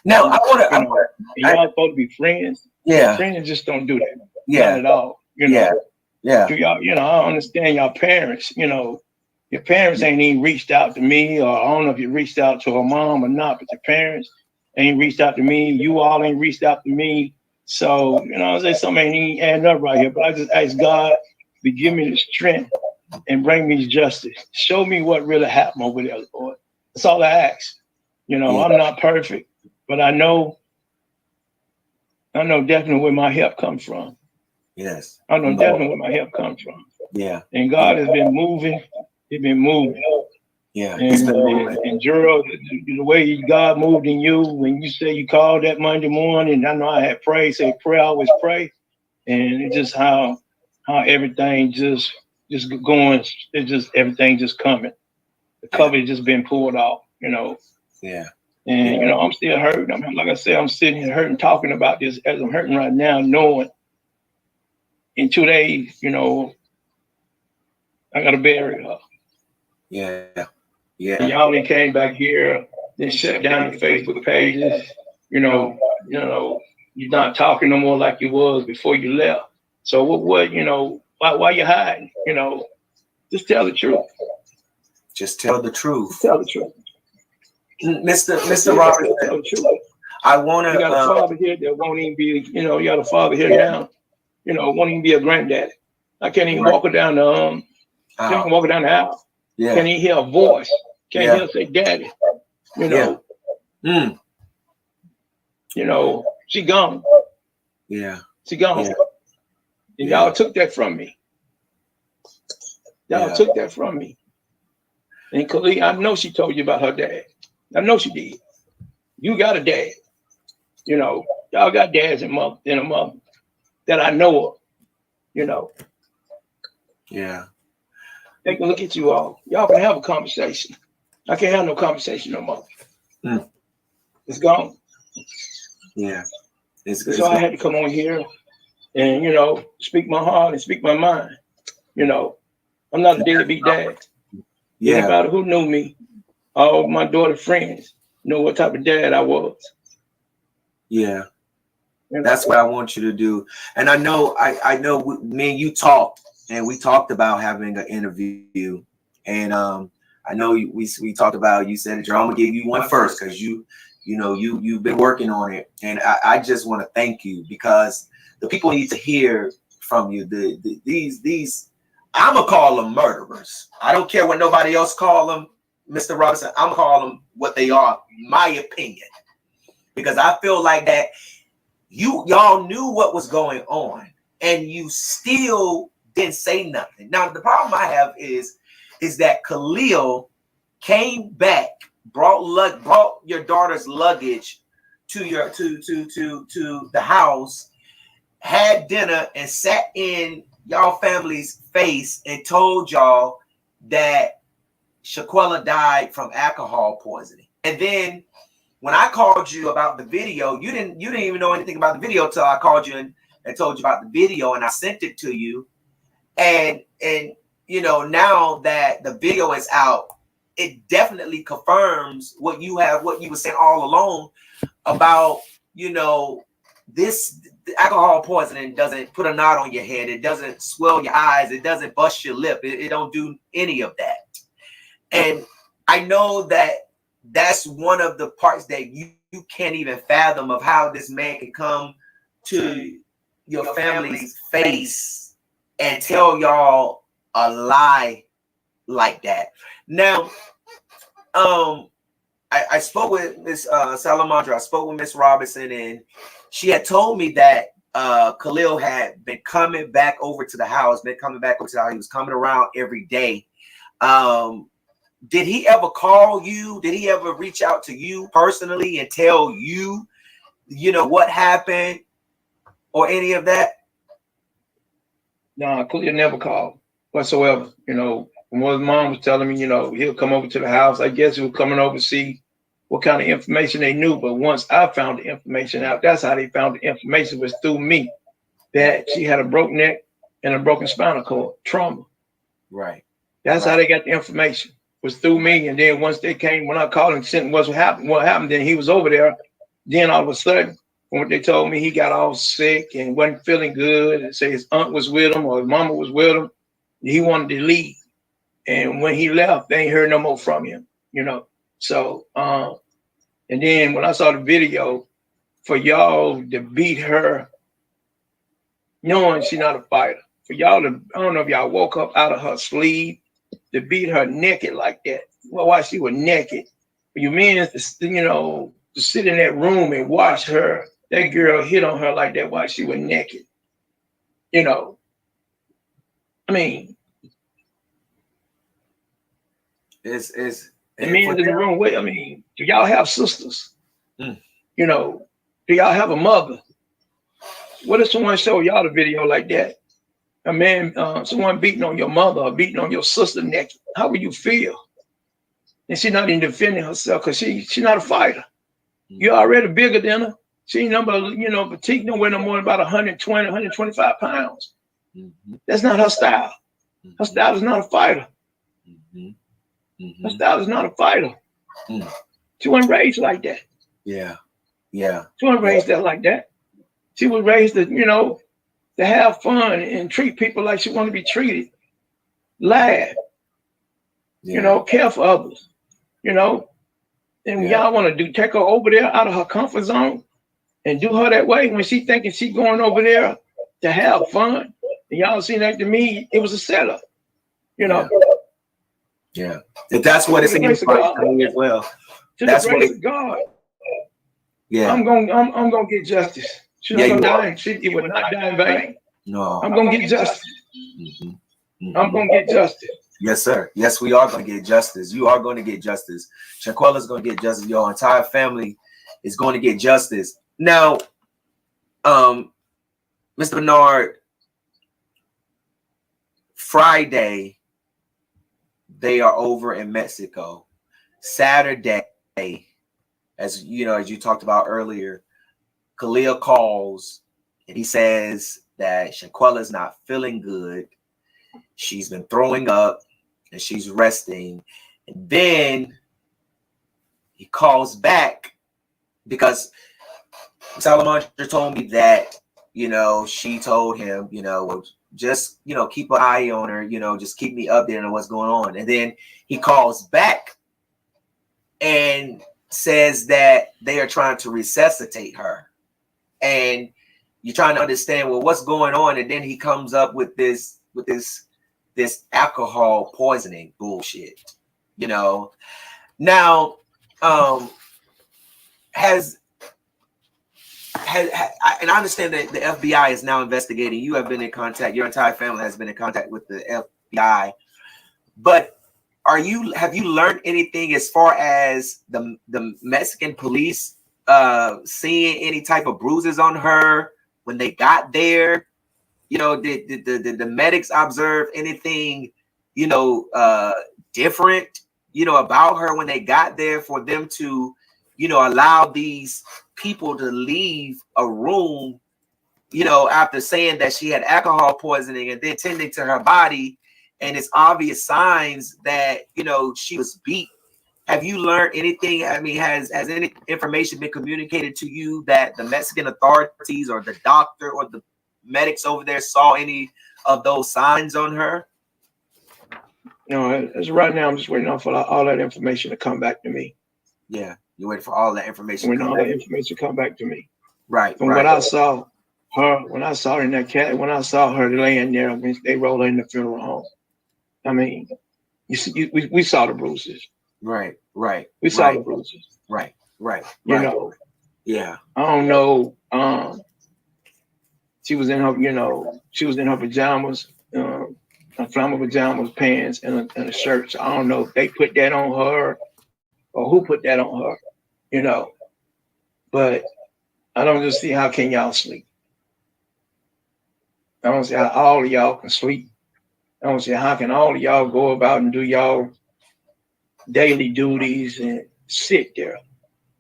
Speaker 9: Now I want to.
Speaker 10: Y'all supposed to be friends.
Speaker 9: Yeah.
Speaker 10: Friends just don't do that.
Speaker 9: Yeah.
Speaker 10: Not at all.
Speaker 9: Yeah. Yeah.
Speaker 10: Do y'all, I understand y'all parents, your parents ain't even reached out to me, or I don't know if you reached out to her mom or not, but your parents ain't reached out to me. You all ain't reached out to me. So, I say something ain't adding up right here, but I just ask God to give me the strength and bring me justice. Show me what really happened over there, Lord. That's all I ask. I'm not perfect, but I know definitely where my help comes from.
Speaker 9: Yes.
Speaker 10: I know definitely where my help comes from.
Speaker 9: Yeah.
Speaker 10: And God has been moving. He's been moving.
Speaker 9: Yeah.
Speaker 10: And Gerald, the way God moved in you, when you say you called that Monday morning, I know I had prayed, say pray, always pray. And it's just how everything just going, it's just everything just coming. The cover just been pulled off,
Speaker 9: Yeah.
Speaker 10: And I'm still hurting. Like I said, I'm sitting here hurting, talking about this as I'm hurting right now, knowing in 2 days, I gotta bury her.
Speaker 9: Yeah. Yeah.
Speaker 10: And y'all then came back here, then shut down the Facebook pages. You're not talking no more like you was before you left. So what? Why you hiding? Just tell the truth.
Speaker 9: Just tell the truth.
Speaker 10: Just tell the truth.
Speaker 9: Mr. Robinson,
Speaker 10: tell the truth.
Speaker 9: I want to.
Speaker 10: You got a father here that won't even be, you know, you got a father here now, you know, won't even be a granddaddy. I can't even walk her down the can't even walk her down the aisle.
Speaker 9: Yeah.
Speaker 10: Can't even hear a voice. Can't hear her say daddy. You know.
Speaker 9: Yeah.
Speaker 10: You know, she gone.
Speaker 9: Yeah.
Speaker 10: She gone.
Speaker 9: Yeah.
Speaker 10: And y'all took that from me. Y'all took that from me. And Quella, I know she told you about her dad. I know she did. You got a dad. You know, y'all got dads and a mother that I know of. You know.
Speaker 9: Yeah.
Speaker 10: Take a look at you all. Y'all can have a conversation. I can't have no conversation no more. It's gone.
Speaker 9: Yeah.
Speaker 10: So I had to come on here and, you know, speak my heart and speak my mind. You know, I'm not a deadbeat dad.
Speaker 9: Yeah.
Speaker 10: Anybody who knew me, all my daughter's friends, know what type of dad I was.
Speaker 9: Yeah. That's what I want you to do. And I know me and you talked, and we talked about having an interview. And I know we talked about, you said, I'm gonna give you one first because you've been working on it. And I just want to thank you because the people need to hear from you. These I'm gonna call them murderers. I don't care what nobody else call them, Mr. Robinson. I'm gonna call them what they are, my opinion, because I feel like that y'all knew what was going on and you still didn't say nothing. Now the problem I have is that Khalil came back, brought your daughter's luggage to the house, had dinner, and sat in y'all family's face and told y'all that Shanquella died from alcohol poisoning. And then when I called you about the video, you didn't even know anything about the video until I called you and told you about the video, and I sent it to you. And you know, now that the video is out, it definitely confirms what you were saying all along about, you know, this alcohol poisoning doesn't put a knot on your head. It doesn't swell your eyes. It doesn't bust your lip. It don't do any of that. And I know that that's one of the parts that you can't even fathom of how this man can come to your family's face and tell y'all a lie like that. Now, I spoke with Miss Salamandra. I spoke with Miss Robinson, and she had told me that Khalil had been coming back over to the house. He was coming around every day. Did he ever call you? Did he ever reach out to you personally and tell you, you know, what happened or any of that?
Speaker 10: No, Khalil never called whatsoever. You know, from what his mom was telling me, you know, he'll come over to the house. I guess he was coming over to see what kind of information they knew. But once I found the information out, that's how they found the information, was through me, that she had a broken neck and a broken spinal cord trauma.
Speaker 9: Right.
Speaker 10: That's how they got the information, was through me. And then once they came, when I called and sent what happened, then he was over there. Then all of a sudden, from what they told me, he got all sick and wasn't feeling good. And say his aunt was with him or his mama was with him. He wanted to leave. And when he left, they ain't heard no more from him, you know. So, and then when I saw the video, for y'all to beat her, knowing she's not a fighter, for y'all to, I don't know if y'all woke up out of her sleep, to beat her naked like that. Well, while she was naked, you mean, you know, to sit in that room and watch her, that girl hit on her like that while she was naked. You know, I mean,
Speaker 9: it's
Speaker 10: the men in the room. Wait, I mean, do y'all have sisters? You know, do y'all have a mother? What if someone show y'all the video like that? A man, someone beating on your mother or beating on your sister naked. How would you feel? And she's not even defending herself because she's not a fighter. You're already bigger than her. She number, you know, petite, no way no more than about 120, 125 pounds. That's not her style. Her style is not a fighter. Her style is not a fighter. She wasn't raised like that.
Speaker 9: Yeah.
Speaker 10: She wasn't raised like that. She was raised to, you know, to have fun and treat people like she wanted to be treated. laugh,
Speaker 9: Yeah.
Speaker 10: you know, care for others, you know. And y'all want to take her over there out of her comfort zone and do her that way when she thinking she going over there to have fun. And y'all see that, to me, it was a setup, you know.
Speaker 9: Yeah. If that's what it seems like to me as well.
Speaker 10: To the grace of God.
Speaker 9: Yeah.
Speaker 10: I'm gonna get justice. She's not gonna die. It would not die in vain.
Speaker 9: No.
Speaker 10: I'm gonna get justice. I'm gonna get justice.
Speaker 9: Yes, sir. Yes, we are going to get justice. You are going to get justice. Shanquella's going to get justice. Your entire family is going to get justice. Now, Mr. Bernard, Friday, they are over in Mexico. Saturday, as you know, as you talked about earlier, Khalil calls and he says that Shanquella is not feeling good. She's been throwing up and she's resting. And then he calls back because Salamandra told me that, you know, she told him, you know, just, you know, keep an eye on her, you know, just keep me updated on what's going on. And then he calls back and says that they are trying to resuscitate her. And you're trying to understand, well, what's going on? And then he comes up with this alcohol poisoning bullshit, you know. Now, and I understand that the FBI is now investigating. You have been in contact, your entire family has been in contact with the FBI, but have you learned anything as far as the Mexican police seeing any type of bruises on her when they got there? You know, did the medics observe anything, you know, different, you know, about her when they got there for them to, you know, allow these people to leave a room, you know, after saying that she had alcohol poisoning and then tending to her body and it's obvious signs that, you know, she was beat? Have you learned anything? I mean, has any information been communicated to you that the Mexican authorities or the doctor or the medics over there saw any of those signs on her?
Speaker 10: No, as right now, I'm just waiting for all that information to come back to me.
Speaker 9: Yeah, you're waiting for all that information.
Speaker 10: When all that information come back to me.
Speaker 9: Right.
Speaker 10: From what I saw her, when I saw her in that cat, when I saw her laying there, when they rolled her in the funeral home. I mean, you see, we saw the bruises.
Speaker 9: Right.
Speaker 10: We saw the bruises.
Speaker 9: Right.
Speaker 10: You know.
Speaker 9: Yeah.
Speaker 10: I don't know. She was in her, you know, pajamas, flannel pajamas, pants, and a shirt. So I don't know if they put that on her or who put that on her, you know. But I don't just see how can y'all sleep. I don't see how all of y'all can sleep. I don't see how can all of y'all go about and do y'all daily duties and sit there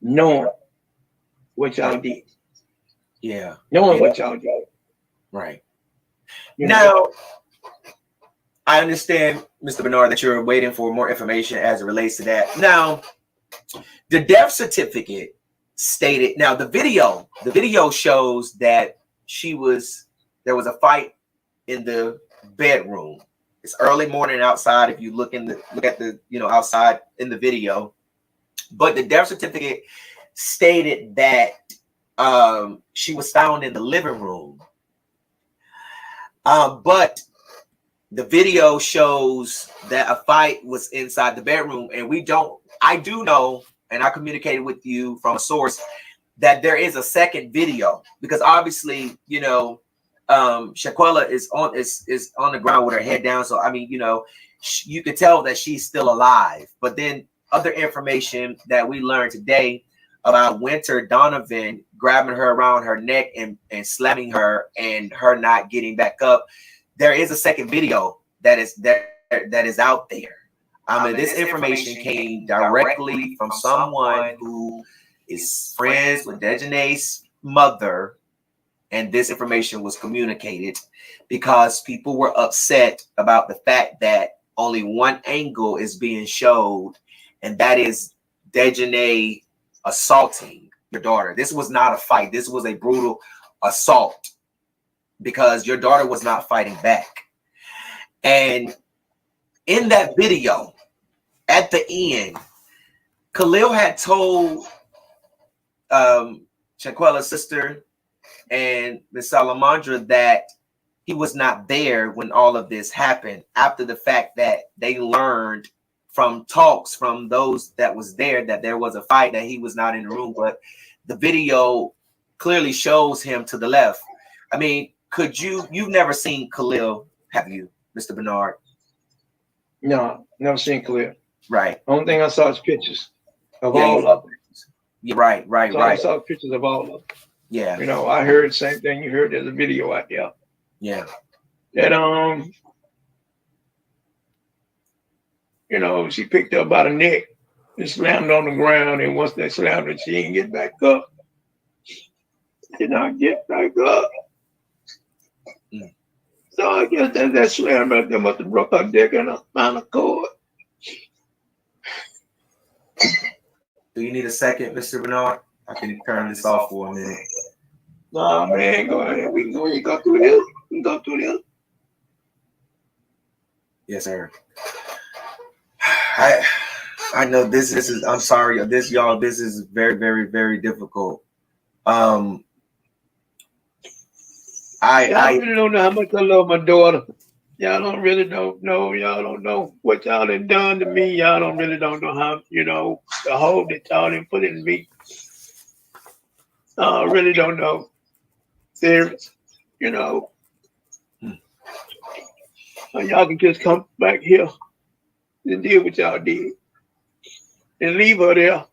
Speaker 10: knowing what y'all did.
Speaker 9: Yeah.
Speaker 10: Knowing what y'all did.
Speaker 9: Right.
Speaker 10: You
Speaker 9: now,
Speaker 10: know?
Speaker 9: I understand, Mr. Bernard, that you're waiting for more information as it relates to that. Now, the death certificate stated, now the video shows that there was a fight in the bedroom. It's early morning outside if you look at the, you know, outside in the video. But the death certificate stated that she was found in the living room. But the video shows that a fight was inside the bedroom, and I do know, and I communicated with you from a source that there is a second video, because obviously, you know, Shanquella is on the ground with her head down. So, I mean, you know, you could tell that she's still alive. But then other information that we learned today about Winter Donovan grabbing her around her neck and slamming her and her not getting back up. There is a second video that is out there. I mean, this information came directly from someone who is friends with Dejane's mother, and this information was communicated because people were upset about the fact that only one angle is being showed, and that is Dejane assaulting your daughter. This was not a fight. This was a brutal assault because your daughter was not fighting back. And in that video, at the end, Khalil had told Shanquella's sister and Miss Salamandra that he was not there when all of this happened, after the fact that they learned from talks from those that was there that there was a fight, that he was not in the room. But the video clearly shows him to the left. I mean, you've never seen Khalil, have you, Mr. Bernard?
Speaker 10: No, never seen Khalil.
Speaker 9: Right.
Speaker 10: Only thing I saw is pictures of all of them.
Speaker 9: Yeah, right.
Speaker 10: I saw pictures of all of them.
Speaker 9: Yeah.
Speaker 10: You know, I heard the same thing you heard. There's a video out there.
Speaker 9: Yeah.
Speaker 10: That you know, she picked her by the neck and slammed on the ground, and once they slammed her, she didn't get back up. Did not get back up. So I guess that slam right there must have broke her neck and her spinal cord.
Speaker 9: Do you need a second, Mr. Bernard? I can turn this off for a minute.
Speaker 10: Nah, man, go ahead. We can go through this. We can go through this.
Speaker 9: Yes, sir. I know this is, I'm sorry, this is very, very, very difficult. I
Speaker 10: really don't know how much I love my daughter. Y'all don't really don't know. Y'all don't know what y'all done done to me. Y'all don't know how, you know, the hope that y'all done put in me. I really don't know. Serious, you know. Y'all can just come back here and deal with y'all did. And leave her there.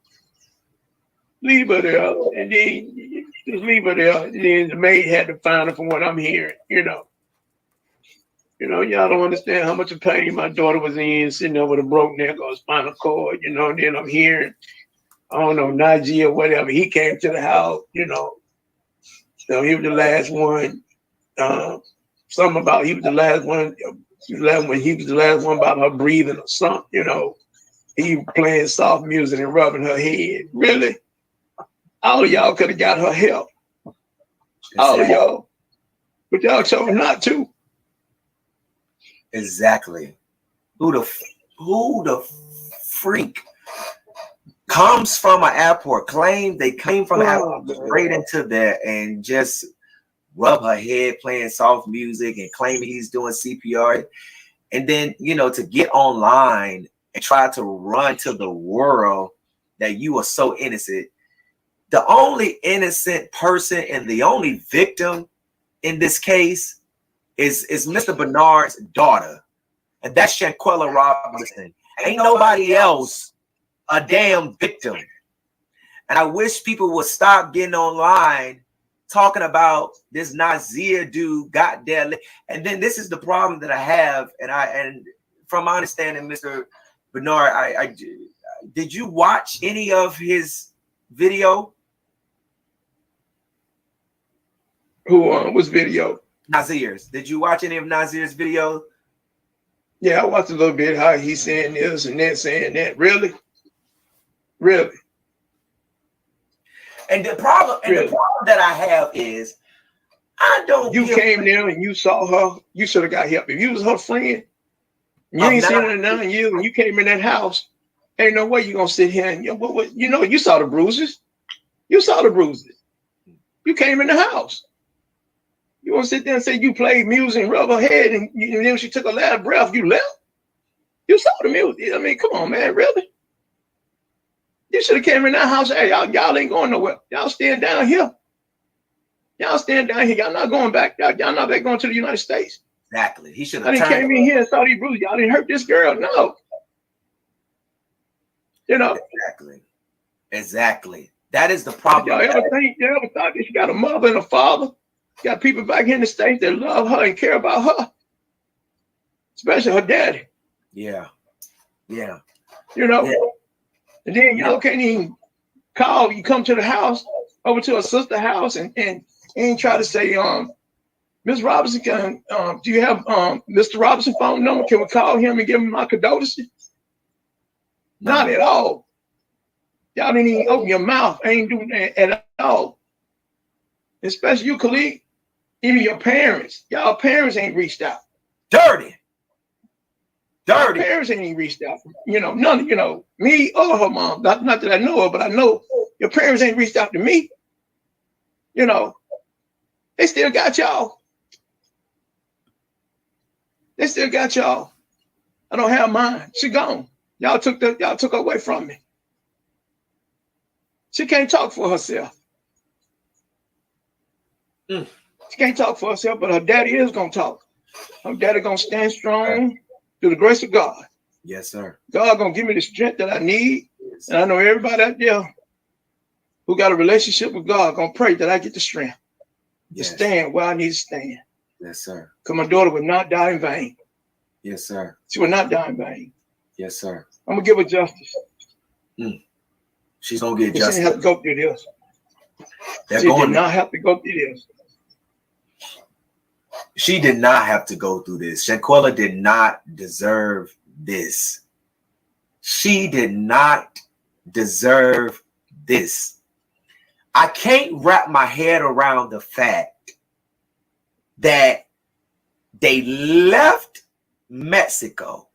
Speaker 10: Leave her there. And then just leave her there. And then the maid had to find her from what I'm hearing, you know. You know, y'all don't understand how much of pain my daughter was in, sitting there with a broke neck or a spinal cord, you know, and then I'm hearing, I don't know, Najee or whatever. He came to the house, you know. So he was the last one. Something about he was the last one. He was the last one about her breathing or something, you know. He playing soft music and rubbing her head. Really? All of y'all could have got her help. All of y'all. But y'all chose not to.
Speaker 9: Exactly. Who the freak comes from an airport, they came from an airport straight into there and just rub her head playing soft music and claiming he's doing CPR. And then, you know, to get online and try to run to the world that you are so innocent. The only innocent person and the only victim in this case is Mr. Bernard's daughter. And that's Shanquella Robinson. Ain't nobody else a damn victim. And I wish people would stop getting online talking about this Nazir dude got there. And then this is the problem that I have. And from my understanding, Mr. Bernard, did you watch any of his video?
Speaker 10: Who was video?
Speaker 9: Nazir's. Did you watch any of Nazir's video?
Speaker 10: Yeah, I watched a little bit how he's saying this and that, saying that. Really? Really?
Speaker 9: And the problem that I have is I don't.
Speaker 10: You came there and you saw her. You should have got help. If you was her friend, you ain't seen her in 9 years, and you came in that house. Ain't no way you gonna sit here and you know you saw the bruises. You saw the bruises. You came in the house. You want to sit there and say you played music and rub her head, and then she took a last breath, you left? You saw the music. I mean, come on, man, really? You should have came in that house. Hey, y'all ain't going nowhere. Y'all staying down here. Y'all staying down here. Y'all not going back. Y'all not back going to the United States.
Speaker 9: Exactly. He should have.
Speaker 10: I didn't came in here and saw these bruises. Y'all didn't hurt this girl. No. You know.
Speaker 9: Exactly. That is the problem.
Speaker 10: Y'all ever thought that she got a mother and a father? Got people back here in the States that love her and care about her, especially her daddy.
Speaker 9: Yeah. Yeah.
Speaker 10: You know. Yeah. And then y'all can't even call. You come to the house, over to her sister's house, and try to say, Miss Robinson, do you have Mr. Robinson phone number? Can we call him and give him my condolences? No. Not at all. Y'all didn't even open your mouth. Ain't doing that at all. Especially you, Khalid. Even your parents. Y'all parents ain't reached out.
Speaker 9: Dirty. Dirty.
Speaker 10: Her parents ain't even reached out. None. Me or her mom. Not that I know her, but I know your parents ain't reached out to me. They still got y'all. They still got y'all. I don't have mine. She gone. Y'all took her away from me. She can't talk for herself. She can't talk for herself, but her daddy is gonna talk. Her daddy gonna stand strong through the grace of God.
Speaker 9: Yes, sir.
Speaker 10: God gonna give me the strength that I need. Yes. And I know everybody out there who got a relationship with God gonna pray that I get the strength to stand where I need to stand.
Speaker 9: Yes, sir. Because
Speaker 10: my daughter would not die in vain.
Speaker 9: Yes, sir.
Speaker 10: She would not die in vain.
Speaker 9: Yes, sir.
Speaker 10: I'm gonna give her justice.
Speaker 9: She's gonna get
Speaker 10: justice. She didn't have to go through this. She did not have to go through this.
Speaker 9: She did not have to go through this. Shanquella did not deserve this. She did not deserve this. I can't wrap my head around the fact that they left Mexico,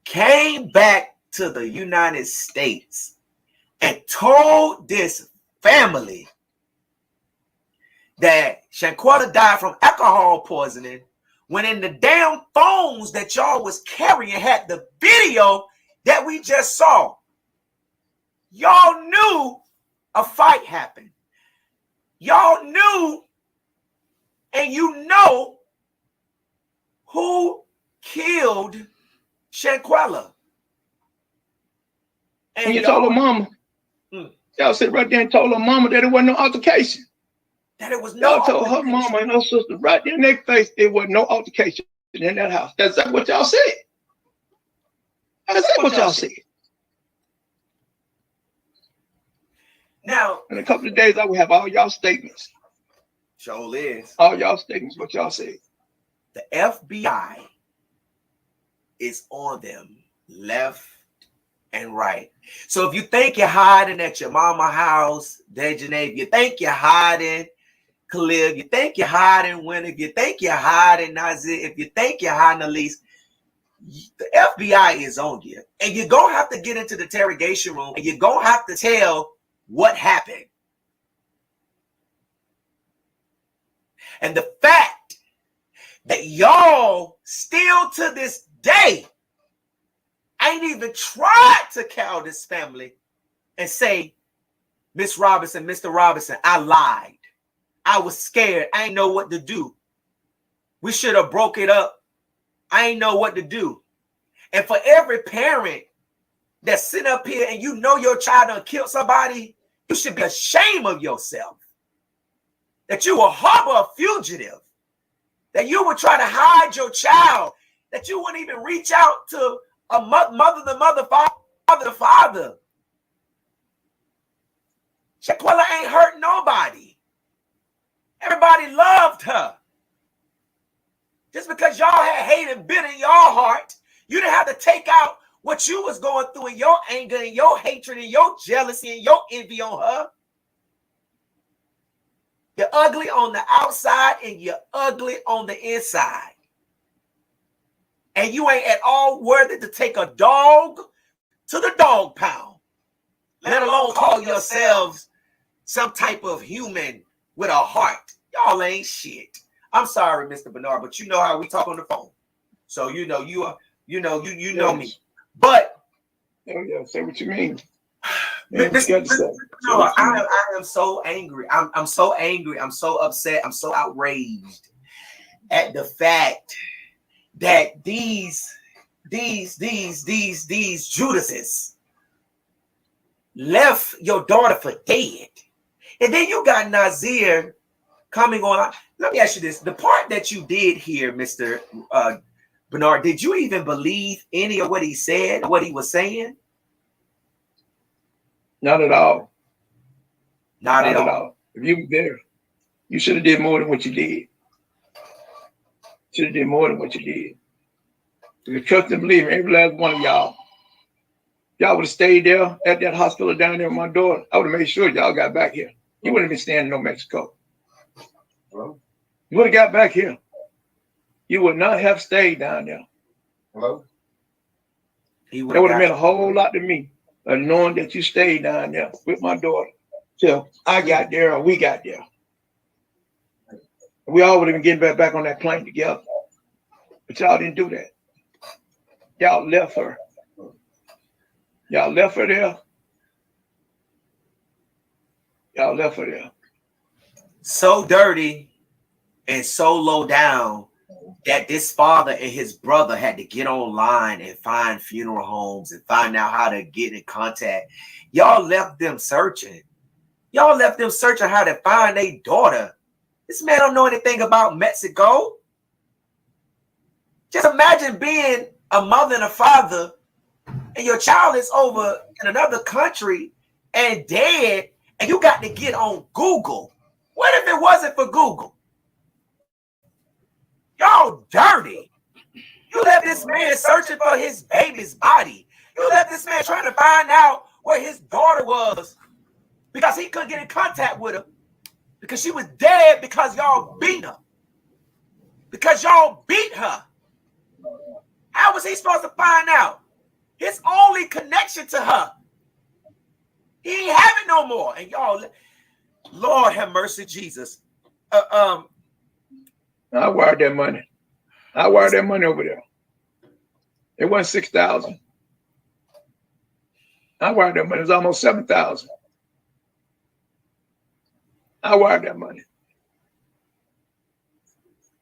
Speaker 9: came back to the United States, and told this family that Shanquella died from alcohol poisoning, when in the damn phones that y'all was carrying had the video that we just saw. Y'all knew a fight happened. Y'all knew, and you know who killed Shanquella.
Speaker 10: And you told her mama. Y'all sit right there and told her mama that it wasn't no altercation.
Speaker 9: That it was no
Speaker 10: y'all told her mama and her sister right there in their face it wasn't no altercation in that house. That's what y'all said. That's what y'all said.
Speaker 9: Now,
Speaker 10: in a couple of days, I will have all y'all statements.
Speaker 9: Sure is.
Speaker 10: All y'all statements, what y'all said.
Speaker 9: The FBI is on them left and right. So if you think you're hiding at your mama house, Dejanay, if you think you're hiding, Khalil, you think you're hiding Win, if you think you're hiding Nazir, if you think you're hiding Elise, the FBI is on you. And you're going to have to get into the interrogation room and you're going to have to tell what happened. And the fact that y'all still to this day ain't even tried to call this family and say, Miss Robinson, Mr. Robinson, I lied. I was scared. I ain't know what to do. We should have broke it up. I ain't know what to do. And for every parent that's sitting up here and you know your child done killed somebody, you should be ashamed of yourself. That you will harbor a fugitive. That you would try to hide your child. That you wouldn't even reach out to a mother, father, the father. Shanquella ain't hurt nobody. Everybody loved her. Just because y'all had hate and bitter in your heart, you didn't have to take out what you was going through in your anger and your hatred and your jealousy and your envy on her. You're ugly on the outside and you're ugly on the inside. And you ain't at all worthy to take a dog to the dog pound, let alone call yourselves some type of human with a heart. Y'all ain't shit. I'm sorry, Mr. Bernard, but you know how we talk on the phone. So you know you know me. But
Speaker 10: say what you mean.
Speaker 9: No, I am so angry. I'm so angry. I'm so upset. I'm so outraged at the fact that these Judases left your daughter for dead. And then you got Nazir coming on. Let me ask you this. The part that you did here, Mr. Bernard, did you even believe any of what he said, what he was saying?
Speaker 10: Not at all.
Speaker 9: Not at all.
Speaker 10: If you were there, you should have did more than what you did. Should have did more than what you did. Because trust and believe me, every last one of y'all would have stayed there at that hospital down there with my daughter. I would have made sure y'all got back here. You wouldn't have been staying in no Mexico.
Speaker 11: Hello?
Speaker 10: You would have got back here. You would not have stayed down there.
Speaker 11: Hello?
Speaker 10: That would have meant a whole lot to me, knowing that you stayed down there with my daughter till I got there or we got there. We all would have been getting back on that plane together. But y'all didn't do that. Y'all left her. Y'all left her there. Y'all left her there.
Speaker 9: So dirty and so low down that this father and his brother had to get online and find funeral homes and find out how to get in contact. Y'all left them searching. Y'all left them searching how to find their daughter. This man don't know anything about Mexico. Just imagine being a mother and a father and your child is over in another country and dead, and you got to get on Google. What if it wasn't for Google? Y'all dirty. You left this man searching for his baby's body. You left this man trying to find out where his daughter was because he couldn't get in contact with her because she was dead because y'all beat her. Because y'all beat her. How was he supposed to find out? His only connection to her. He ain't have it no more. And y'all, Lord have mercy, Jesus.
Speaker 10: I wired that money. I wired that money over there. It wasn't 6,000. I wired that money. It was almost 7,000. I wired that money.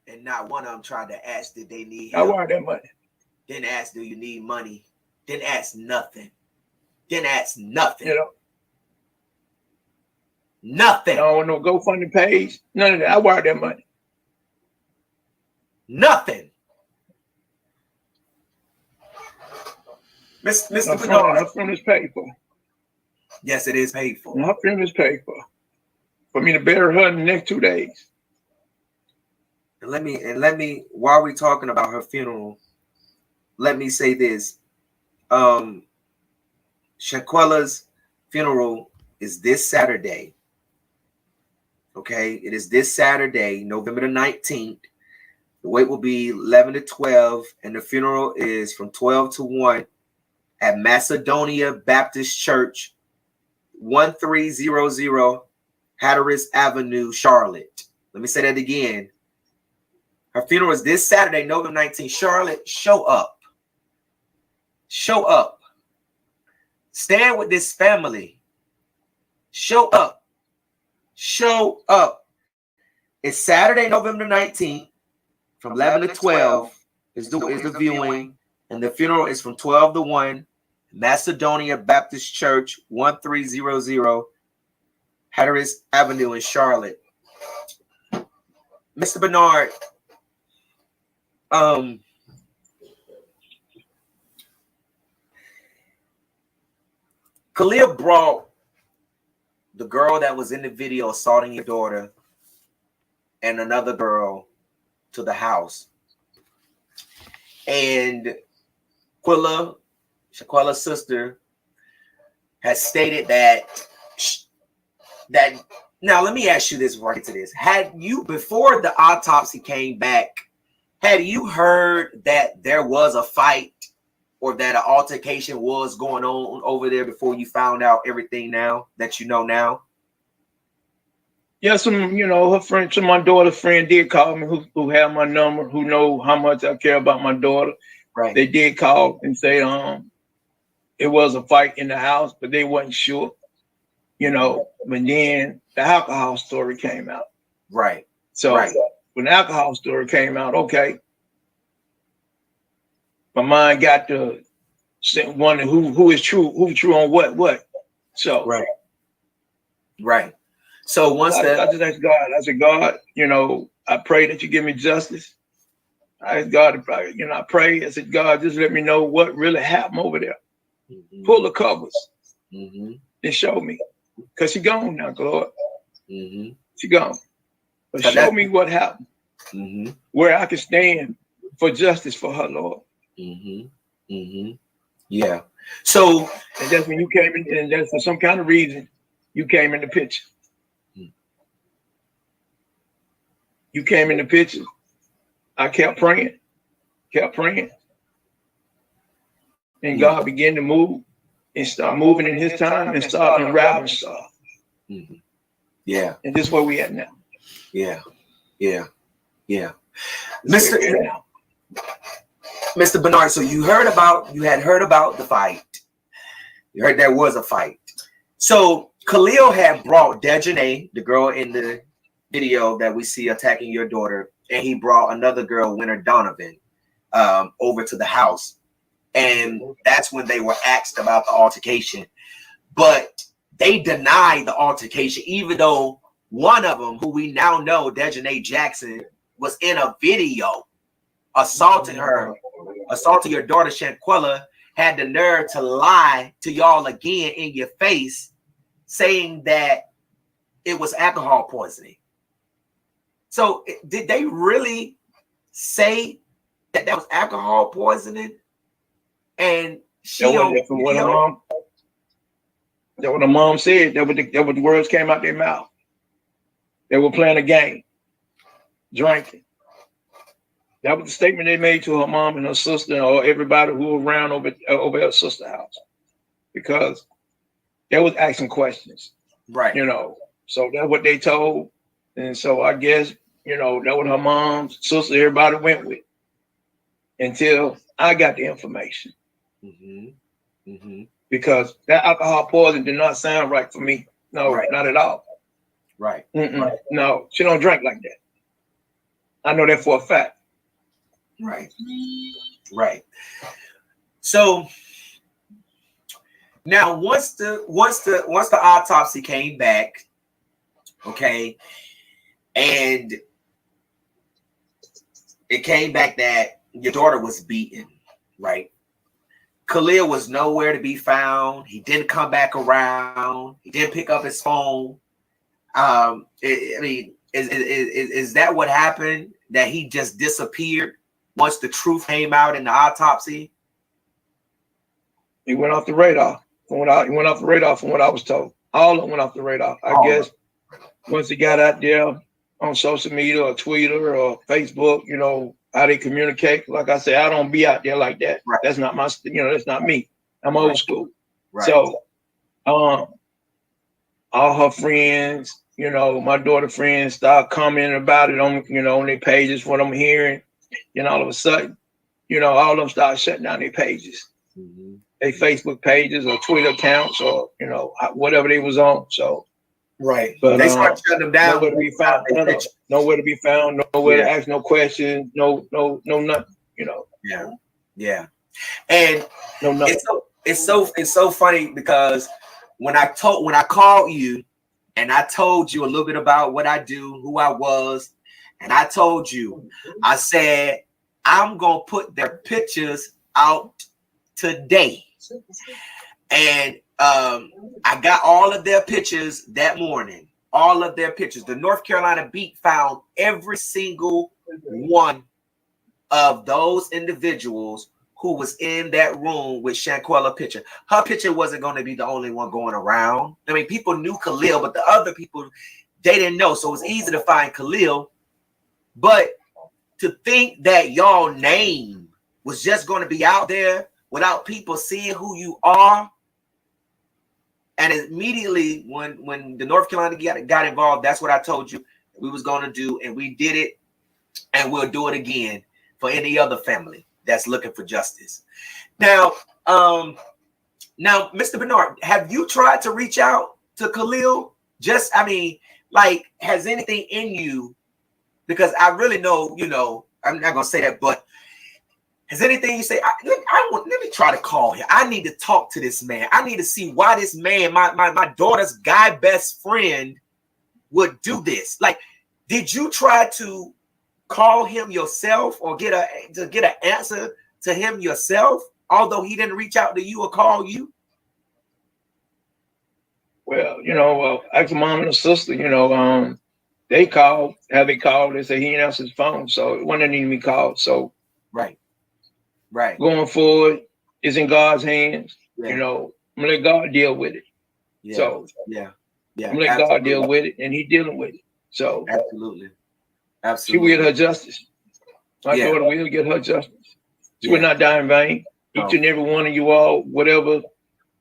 Speaker 9: And not one of them tried to ask did they need
Speaker 10: help. I wired that money.
Speaker 9: Didn't ask do you need money. Didn't ask nothing. Didn't ask nothing.
Speaker 10: You know.
Speaker 9: Nothing.
Speaker 10: I don't want no GoFundMe page. None of that. I wired that money.
Speaker 9: Nothing. Mr. Bernard.
Speaker 10: Her funeral is paid for.
Speaker 9: Yes, it is paid for.
Speaker 10: Her funeral is paid for. For me to bury her in the next 2 days.
Speaker 9: And let me, while we're talking about her funeral, let me say this. Shanquella's funeral is this Saturday. Okay, it is this Saturday, November the 19th. The wait will be 11 to 12, and the funeral is from 12 to 1 at Macedonia Baptist Church, 1300 Hatteras Avenue, Charlotte. Let me say that again. Her funeral is this Saturday, November 19th. Charlotte, show up. Show up. Stand with this family. Show up. Show up. It's Saturday, November 19th, from 11 to 12 is the viewing, and the funeral is from 12 to 1, Macedonia Baptist Church, 1300 Hatteras Avenue in Charlotte. Mr. Bernard, Khalil brought the girl that was in the video assaulting your daughter and another girl to the house. And Quella, Shanquella's sister, has stated that now let me ask you this before I get to this. Had you, before the autopsy came back, had you heard that there was a fight or that an altercation was going on over there before you found out everything now that you know now?
Speaker 10: Yeah, her friend, my daughter's friend did call me who have my number, who know how much I care about my daughter.
Speaker 9: Right.
Speaker 10: They did call and say it was a fight in the house, but they wasn't sure. But then the alcohol story came out.
Speaker 9: Right.
Speaker 10: So when the alcohol story came out, okay, my mind got to wonder who's true on what. So
Speaker 9: right. So once
Speaker 10: I just asked God. I said, God, I pray that you give me justice. I asked God to, I pray. I said, God, just let me know what really happened over there.
Speaker 9: Mm-hmm.
Speaker 10: Pull the covers
Speaker 9: and
Speaker 10: show me, because she gone now, Lord.
Speaker 9: Mm-hmm.
Speaker 10: She gone. But show me what happened, where I can stand for justice for her, Lord.
Speaker 9: Yeah. So,
Speaker 10: and that's when you came in, and that's for some kind of reason you came in the picture. You came in the picture. I kept praying. And God began to move and start moving in his time and start unraveling stuff.
Speaker 9: Mm-hmm. Yeah.
Speaker 10: And this is where we at now.
Speaker 9: Yeah. Yeah. Yeah. Mr. Bernard, so you had heard about the fight. You heard there was a fight. So Khalil had brought Dejanay, the girl in the video that we see attacking your daughter, and he brought another girl, Winter Donovan, over to the house. And that's when they were asked about the altercation. But they denied the altercation, even though one of them, who we now know, Dejanay Jackson, was in a video assaulting your daughter, Shanquella, had the nerve to lie to y'all again in your face, saying that it was alcohol poisoning. So did they really say that was alcohol poisoning? And
Speaker 10: that's what the mom said. That what the words came out their mouth. They were playing a game, drinking. That was the statement they made to her mom and her sister or everybody who was around over her sister's house, because they was asking questions,
Speaker 9: right?
Speaker 10: So that's what they told, and so I guess that what her mom, sister, everybody went with until I got the information.
Speaker 9: Mm-hmm. Mm-hmm.
Speaker 10: Because that alcohol poison did not sound right for me. No, not at all.
Speaker 9: Right.
Speaker 10: Right. No, she don't drink like that. I know that for a fact.
Speaker 9: Right. Right. So now once the autopsy came back, okay, and it came back that your daughter was beaten, right? Khalil was nowhere to be found. He didn't come back around. He didn't pick up his phone. Is that what happened? That he just disappeared once the truth came out in the autopsy?
Speaker 10: He went off the radar. He went off the radar from what I was told. All of them went off the radar. I guess once he got out there on social media or Twitter or Facebook, how they communicate. Like I said, I don't be out there like that. Right. That's not my, that's not me. I'm old school. Right. So, all her friends, my daughter friends start commenting about it on, on their pages, what I'm hearing. And all of a sudden, all of them start shutting down their pages, their Facebook pages or Twitter accounts or, whatever they was on. So,
Speaker 9: right. But they start shutting them down.
Speaker 10: Nowhere to be found. Nowhere to be found. Nowhere to ask no questions. No, nothing.
Speaker 9: Yeah, yeah. And it's so funny because when I called you and I told you a little bit about what I do, who I was, and I told you, I said I'm gonna put their pictures out today, and I got all of their pictures that morning. All of their pictures. The North Carolina Beat found every single one of those individuals who was in that room with Shanquella picture. Her picture wasn't going to be the only one going around. I mean, people knew Khalil, but the other people, they didn't know. So it was easy to find Khalil. But to think that y'all name was just going to be out there without people seeing who you are. And immediately when the North Carolina got involved, that's what I told you we was going to do. And we did it. And we'll do it again for any other family that's looking for justice. Now, Mr. Bernard, have you tried to reach out to Khalil? Has anything in you? Because I really know, I'm not going to say that, but has anything you say, let me try to call him. I need to talk to this man. I need to see why this man, my daughter's guy best friend, would do this. Like, did you try to call him yourself or get an answer to him yourself, although he didn't reach out to you or call you?
Speaker 10: Well, ask mom and her sister, they called, they said he didn't answer his phone. So it wasn't even me called. So
Speaker 9: Right.
Speaker 10: Going forward, it's in God's hands. Yeah. I'm gonna let God deal with it.
Speaker 9: Yeah.
Speaker 10: So
Speaker 9: yeah.
Speaker 10: I'm gonna let God deal with it, and He dealing with it. So
Speaker 9: absolutely.
Speaker 10: She will get her justice. My daughter will get her justice. She will not die in vain. each and every one of you all, whatever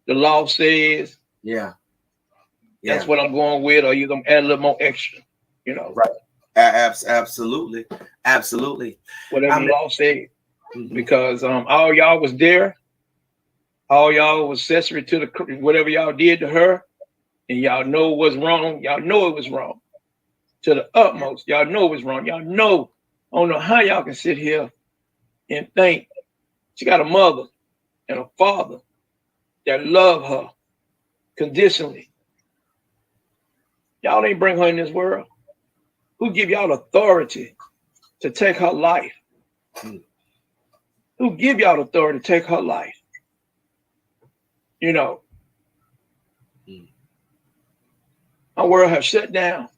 Speaker 10: the law says.
Speaker 9: Yeah.
Speaker 10: That's what I'm going with, or you're gonna add a little more extra, you know.
Speaker 9: Right. Absolutely. Absolutely.
Speaker 10: Whatever the law said. Because all y'all was there, all y'all was accessory to the whatever y'all did to her, and y'all know it was wrong. Y'all know it was wrong. To the utmost. Y'all know it was wrong. Y'all know. I don't know how y'all can sit here and think she got a mother and a father that love her conditionally. Y'all ain't bring her in this world. Who give y'all authority to take her life? Who give y'all authority to take her life? You know, my world has shut down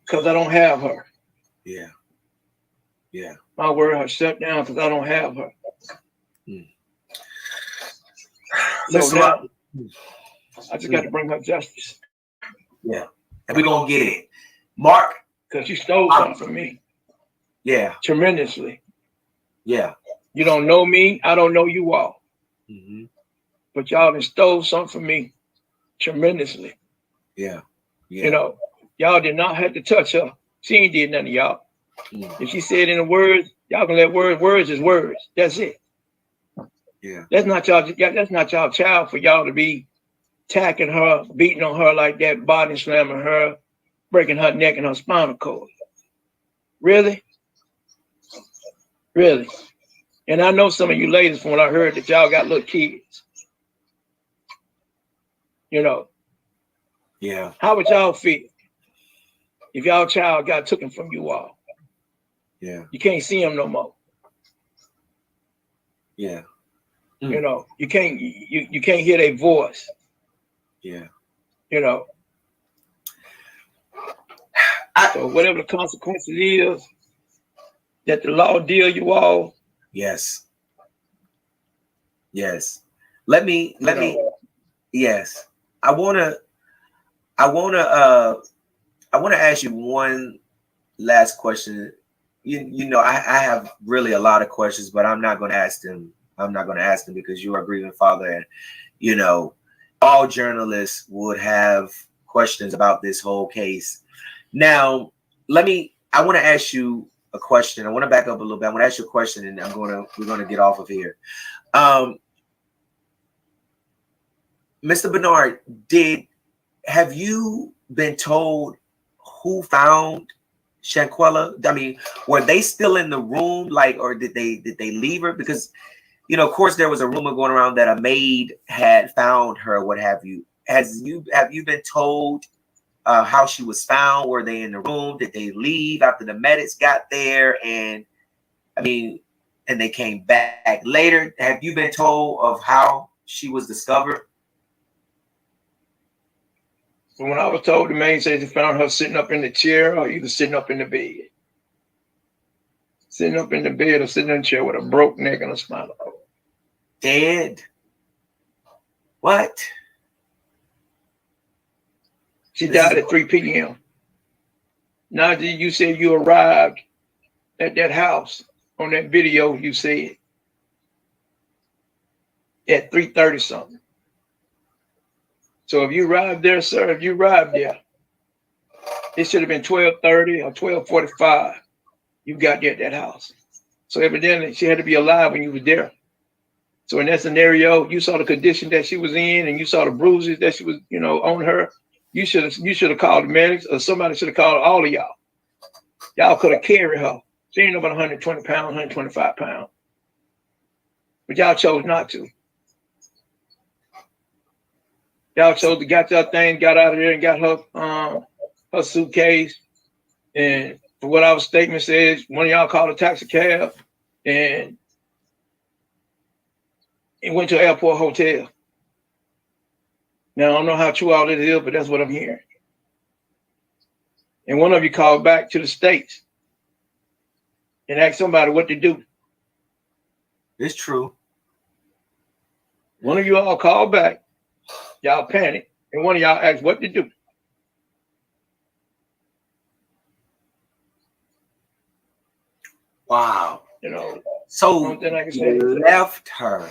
Speaker 10: because I don't have her.
Speaker 9: Yeah. Yeah.
Speaker 10: My world has shut down because I don't have her. So now, I just got to bring her justice.
Speaker 9: Yeah. And we're going to get it. Mark.
Speaker 10: Because you stole something from me.
Speaker 9: Yeah.
Speaker 10: Tremendously.
Speaker 9: Yeah.
Speaker 10: You don't know me. I don't know you all. But y'all done stole something from me tremendously.
Speaker 9: Yeah.
Speaker 10: You know, y'all did not have to touch her. She ain't did nothing to y'all. If she said in the words, y'all can let words is words. That's it.
Speaker 9: Yeah.
Speaker 10: That's not y'all child for y'all to be attacking her, beating on her like that, body slamming her, breaking her neck and her spinal cord. Really? Really? And I know some of you ladies, from what I heard, that y'all got little kids. You know.
Speaker 9: Yeah.
Speaker 10: How would y'all feel if y'all child got taken from you all?
Speaker 9: Yeah.
Speaker 10: You can't see them no more.
Speaker 9: Yeah.
Speaker 10: You know, you can't hear their voice.
Speaker 9: Yeah.
Speaker 10: You know. So whatever the consequences is that the law deal you all.
Speaker 9: Yes. Yes. Let me yes. I wanna ask you one last question. You know, I have really a lot of questions, but I'm not gonna ask them. I'm not gonna ask them because you are a grieving father, and you know, all journalists would have questions about this whole case. Now, I want to ask you a question. I want to back up a little bit. I want to ask you a question, and we're gonna get off of here. Mr. Bernard, have you been told who found Shanquella? I mean, were they still in the room, like, or did they leave her? Because, you know, of course, there was a rumor going around that a maid had found her. What have you? Have you been told how she was found? Were they in the room? Did they leave after the medics got there? And I mean, and they came back later. Have you been told of how she was discovered?
Speaker 10: When I was told, the maid said they found her sitting up in the chair or either sitting up in the bed. Sitting up in the bed or sitting in the chair with a broke neck and a spinal cord.
Speaker 9: Dead? What?
Speaker 10: She died at 3 p.m. Now, you said you arrived at that house on that video, you said at 3:30 something. So if you arrived there, sir, if you arrived there, it should have been 12:30 or 12:45. You got there at that house. So evidently she had to be alive when you were there. So in that scenario, you saw the condition that she was in and you saw the bruises that she was, you know, on her. You should have called the medics, or somebody should have called all of y'all. Y'all could have carried her. She ain't about 120 pounds, 125 pounds. But y'all chose not to. Y'all chose to got that thing, got out of there and got her suitcase. And for what our statement says, one of y'all called a taxi cab and went to an airport hotel. Now, I don't know how true all this is, but that's what I'm hearing. And one of you called back to the States and asked somebody what to do.
Speaker 9: It's true.
Speaker 10: One of you all called back, y'all panicked, and one of y'all asked what to do.
Speaker 9: Wow.
Speaker 10: You know,
Speaker 9: So
Speaker 10: Only thing I can say
Speaker 9: you
Speaker 10: is
Speaker 9: left her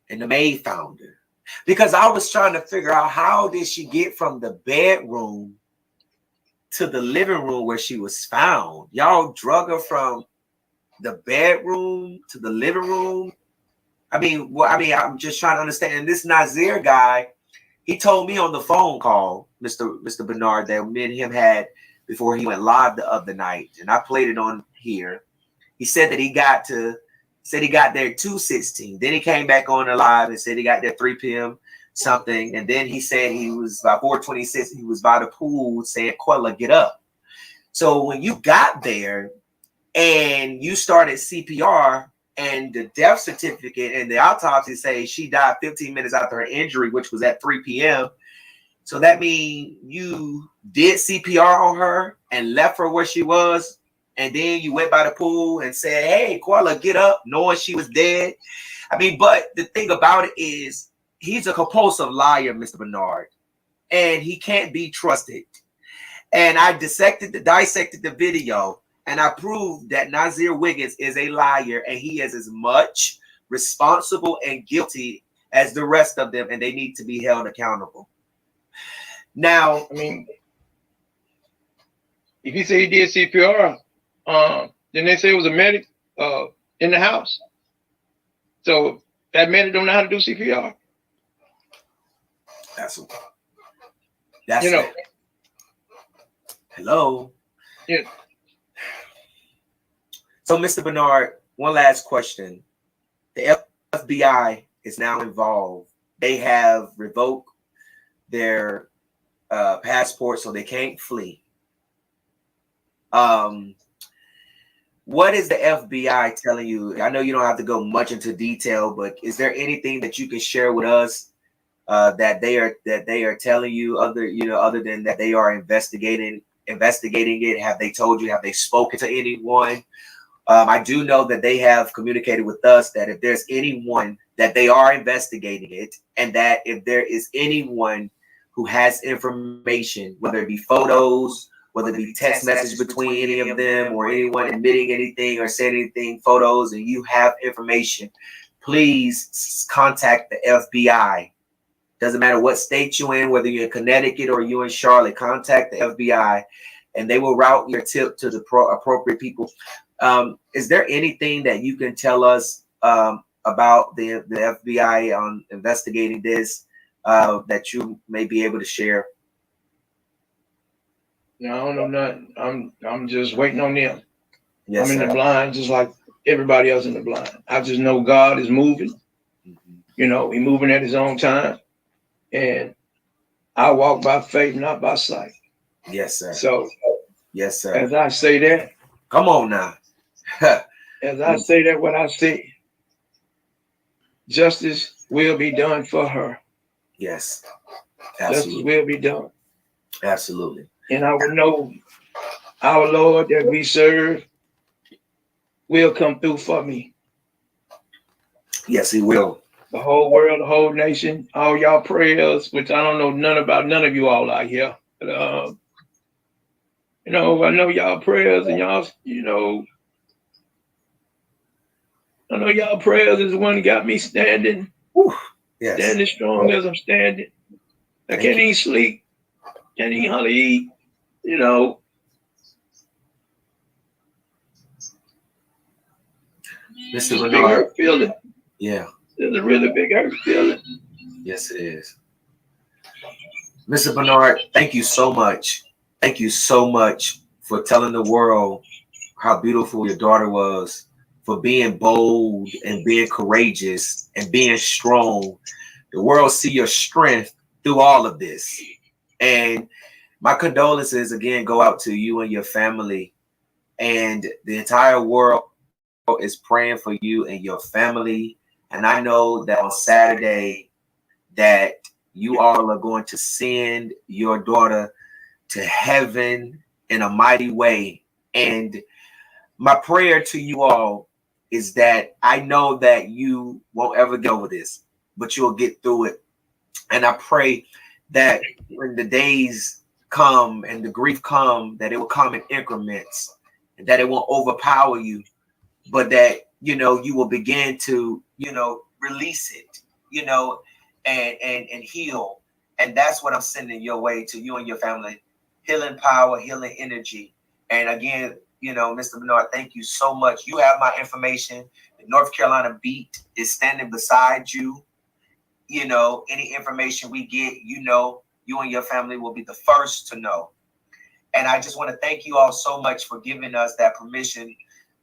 Speaker 9: and the maid found her. Because I was trying to figure out how did she get from the bedroom to the living room where she was found. Y'all drug her from the bedroom to the living room. I mean, I'm just trying to understand. And this Nazir guy, he told me on the phone call, Mr. Bernard, that me and him had before he went live the other night, and I played it on here. He said that he got there at 2:16. Then he came back on the live and said he got there 3 p.m. something, and then he said he was by 4:26. He was by the pool saying, "Quella, get up." So when you got there and you started CPR, and the death certificate and the autopsy say she died 15 minutes after her injury, which was at 3 p.m. So that means you did CPR on her and left her where she was, and then you went by the pool and said, "Hey, Quella, get up," knowing she was dead. I mean, but the thing about it is he's a compulsive liar, Mr. Bernard, and he can't be trusted. And I dissected the video, and I proved that Nazir Wiggins is a liar, and he is as much responsible and guilty as the rest of them, and they need to be held accountable. Now,
Speaker 10: I mean, if you say he did CPR, then they say it was a medic in the house. So that medic don't know how to do CPR.
Speaker 9: That's
Speaker 10: you know.
Speaker 9: Hello.
Speaker 10: Yeah.
Speaker 9: So, Mr. Bernard, one last question. The FBI is now involved. They have revoked their passport, so they can't flee. What is the FBI telling you? I know you don't have to go much into detail, but is there anything that you can share with us that they are telling you other than that they are investigating it? Have they told you? Have they spoken to anyone? I do know that they have communicated with us that if there's anyone that they are investigating it, and that if there is anyone who has information, whether it be photos, whether it be text message between any of them, or anyone admitting anything or saying anything, photos, and you have information, please contact the FBI. Doesn't matter what state you're in, whether you're in Connecticut or you're in Charlotte, contact the FBI, and they will route your tip to the appropriate people. Is there anything that you can tell us about the FBI on investigating this that you may be able to share?
Speaker 10: No, I don't know nothing. I'm just waiting on them.
Speaker 9: Yes,
Speaker 10: I'm in
Speaker 9: sir.
Speaker 10: the blind, just like everybody else in the blind. I just know God is moving.
Speaker 9: Mm-hmm.
Speaker 10: You know, He's moving at His own time, and I walk by faith, not by sight.
Speaker 9: Yes, sir.
Speaker 10: So,
Speaker 9: yes, sir.
Speaker 10: As I say that,
Speaker 9: come on now.
Speaker 10: As I say that, what I say, justice will be done for her.
Speaker 9: Yes,
Speaker 10: absolutely. Justice will be done.
Speaker 9: Absolutely.
Speaker 10: And I will know our Lord that we serve will come through for me.
Speaker 9: Yes, He will.
Speaker 10: The whole world, the whole nation, all y'all prayers, which I don't know none of you all out here. But, I know y'all prayers and y'all, I know y'all prayers is the one that got me standing.
Speaker 9: Yes.
Speaker 10: Standing strong as I'm standing. I can't even sleep. Can't even hardly eat.
Speaker 9: Mr.
Speaker 10: Big hurt feeling.
Speaker 9: Yeah.
Speaker 10: There's a really big hurt feeling.
Speaker 9: Yes, it is. Mr. Bernard, thank you so much. Thank you so much for telling the world how beautiful your daughter was, for being bold and being courageous and being strong. The world see your strength through all of this. And my condolences again go out to you and your family, and the entire world is praying for you and your family. And I know that on Saturday that you all are going to send your daughter to heaven in a mighty way. And my prayer to you all is that I know that you won't ever get over this, but you'll get through it. And I pray that when the days come and the grief come, that it will come in increments, and that it won't overpower you, but that you know, you will begin to, you know, release it, you know, and heal. And that's what I'm sending your way to you and your family. Healing power, healing energy. And again, you know, Mr. Bernard, thank you so much. You have my information. The North Carolina Beat is standing beside you. You know, any information we get, you know, you and your family will be the first to know. And I just want to thank you all so much for giving us that permission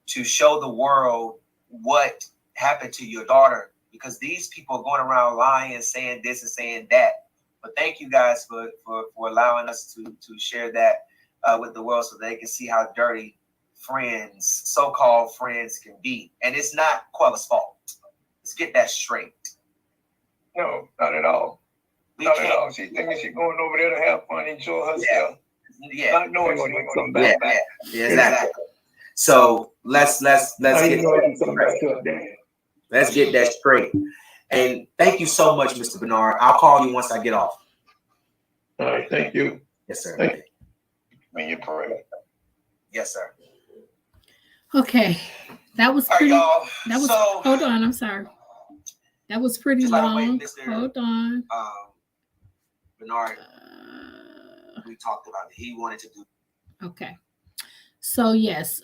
Speaker 9: to show the world what happened to your daughter, because these people are going around lying, saying this and saying that. But thank you guys for allowing us to share that with the world so they can see how dirty friends, so-called friends, can be. And it's not Quella's fault. Let's get that straight.
Speaker 10: No, not at all. Not at all. She thinking she's going over there to have fun, enjoy herself.
Speaker 9: Yeah.
Speaker 10: Not knowing she's going to come back.
Speaker 9: Yeah, exactly. So let's get that straight. And thank you so much, Mr. Bernard. I'll call you once I get off.
Speaker 10: All right, thank you.
Speaker 9: Yes, sir.
Speaker 10: Thank you. When you pray.
Speaker 9: Yes, sir.
Speaker 1: Okay, that was pretty.
Speaker 9: Y'all.
Speaker 1: That was.
Speaker 9: So,
Speaker 1: hold on, I'm sorry. That was pretty long. Hold on.
Speaker 9: Bernard, we talked about it. He wanted to do.
Speaker 1: Okay. So yes,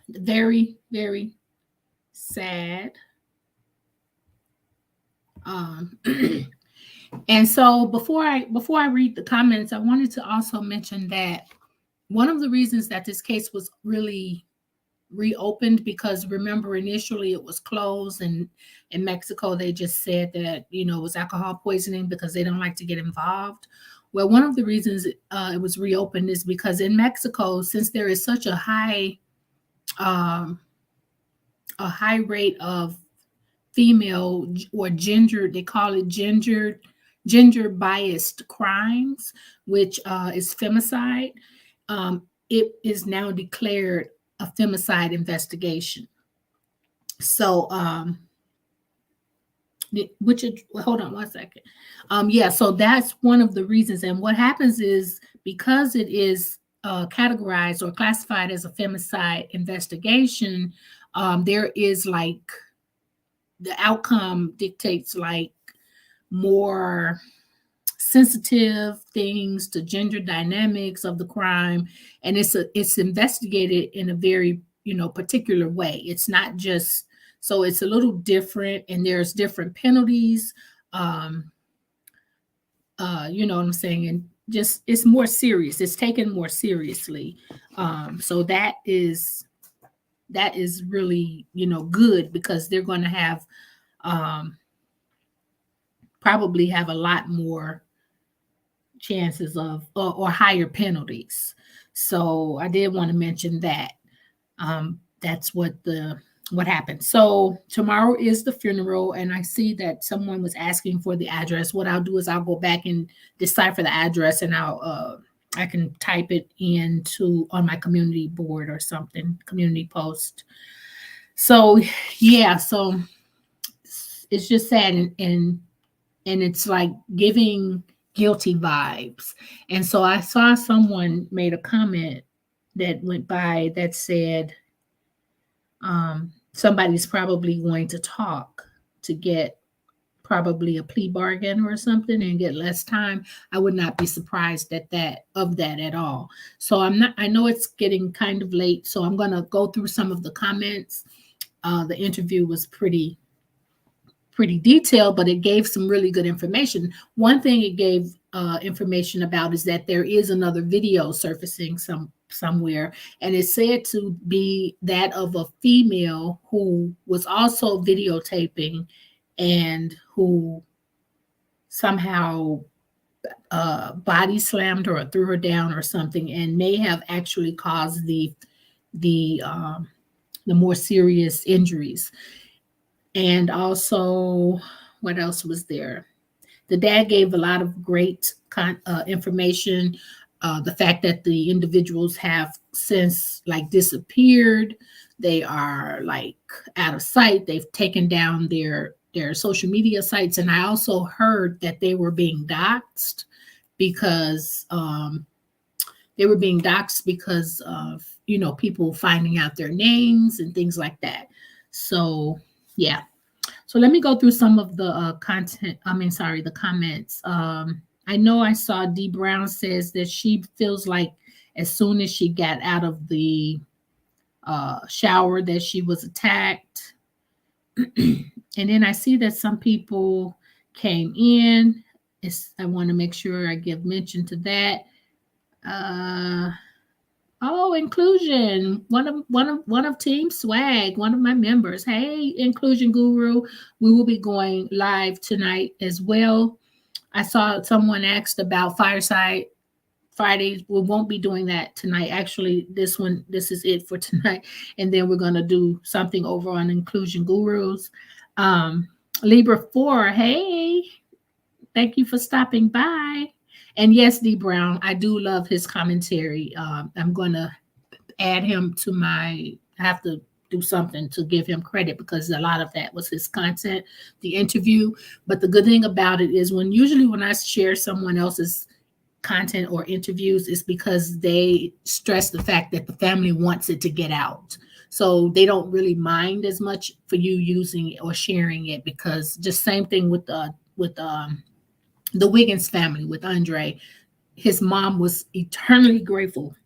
Speaker 1: very, very sad. And so before I read the comments, I wanted to also mention that one of the reasons that this case was really reopened, because remember initially it was closed, and in Mexico they just said that, you know, it was alcohol poisoning because they don't like to get involved. Well, one of the reasons it was reopened is because in Mexico, since there is such a high rate of female or gender, they call it gender biased crimes, which is femicide. It is now declared a femicide investigation. So, hold on one second. So that's one of the reasons. And what happens is, because it is categorized or classified as a femicide investigation, there is like, the outcome dictates like more sensitive things to gender dynamics of the crime, and it's investigated in a very, you know, particular way. It's not just, so it's a little different, and there's different penalties. You know what I'm saying? And just, it's more serious. It's taken more seriously. So that is really, you know, good, because they're going to have probably have a lot more chances of or higher penalties. So I did want to mention that. That's what happened. So tomorrow is the funeral, and I see that someone was asking for the address. What I'll do is I'll go back and decipher the address, and I can type it on my community board or something, community post. So yeah, so it's just sad, and it's like giving guilty vibes. And so I saw someone made a comment that went by that said, somebody's probably going to talk to get probably a plea bargain or something and get less time. I would not be surprised at that at all. So I know it's getting kind of late, so I'm going to go through some of the comments. The interview was pretty detailed, but it gave some really good information. One thing it gave information about is that there is another video surfacing somewhere, and it's said to be that of a female who was also videotaping and who somehow body slammed her or threw her down or something, and may have actually caused the more serious injuries. And also, what else was there? The dad gave a lot of great information. The fact that the individuals have since like disappeared. They are like out of sight. They've taken down their social media sites. And I also heard that they were being doxxed because they were being doxxed because of, you know, people finding out their names and things like that. So yeah. So let me go through some of the the comments. I know I saw D Brown says that she feels like as soon as she got out of the shower that she was attacked. And then I see that some people came in. I want to make sure I give mention to that. Oh, inclusion. One of Team Swag, one of my members. Hey, Inclusion Guru. We will be going live tonight as well. I saw someone asked about Fireside Fridays. We won't be doing that tonight. Actually, this is it for tonight. And then we're gonna do something over on Inclusion Gurus. Libra 4, hey, thank you for stopping by. And yes, D Brown, I do love his commentary. I'm going to add him to I have to do something to give him credit because a lot of that was his content, the interview. But the good thing about it is usually when I share someone else's content or interviews, it's because they stress the fact that the family wants it to get out. So they don't really mind as much for you using it or sharing it, because just same thing with the Wiggins family with Andre. His mom was eternally grateful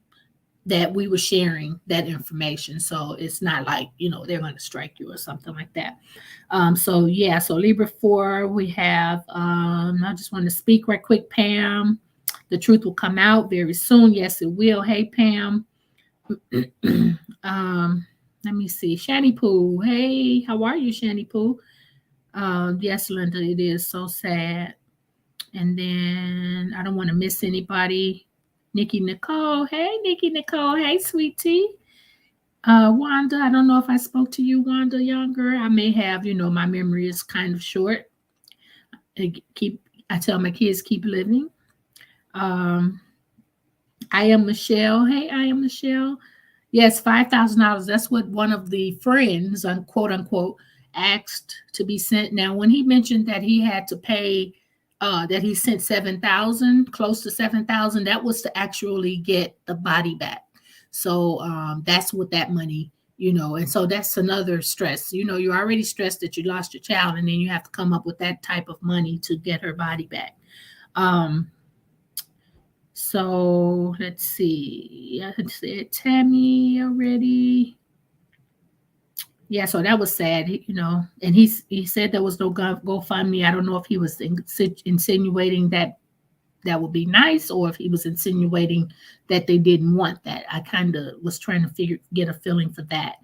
Speaker 1: that we were sharing that information. So it's not like, you know, they're going to strike you or something like that. So yeah, so Libra 4, we have, I just want to speak right quick, Pam. The truth will come out very soon. Yes, it will. Hey, Pam. Let me see. Shani Poo. Hey, how are you, Shani Poo? Yes, Linda, it is so sad. And then I don't want to miss anybody. Nikki Nicole. Hey, Nikki Nicole. Hey, sweet tea. Wanda, I don't know if I spoke to you, Wanda Younger. I may have, you know, my memory is kind of short. I tell my kids keep living. I am Michelle. Hey, I am Michelle. Yes, $5,000. That's what one of the friends, quote unquote, asked to be sent. Now, when he mentioned that he had to pay, that he sent 7,000, close to 7,000, that was to actually get the body back. So that's what that money, you know, and so that's another stress. You know, you're already stressed that you lost your child, and then you have to come up with that type of money to get her body back. So let's see. I had said Tammy already. Yeah, so that was sad, you know. And he said there was no GoFundMe. I don't know if he was insinuating that would be nice, or if he was insinuating that they didn't want that. I kind of was trying to get a feeling for that.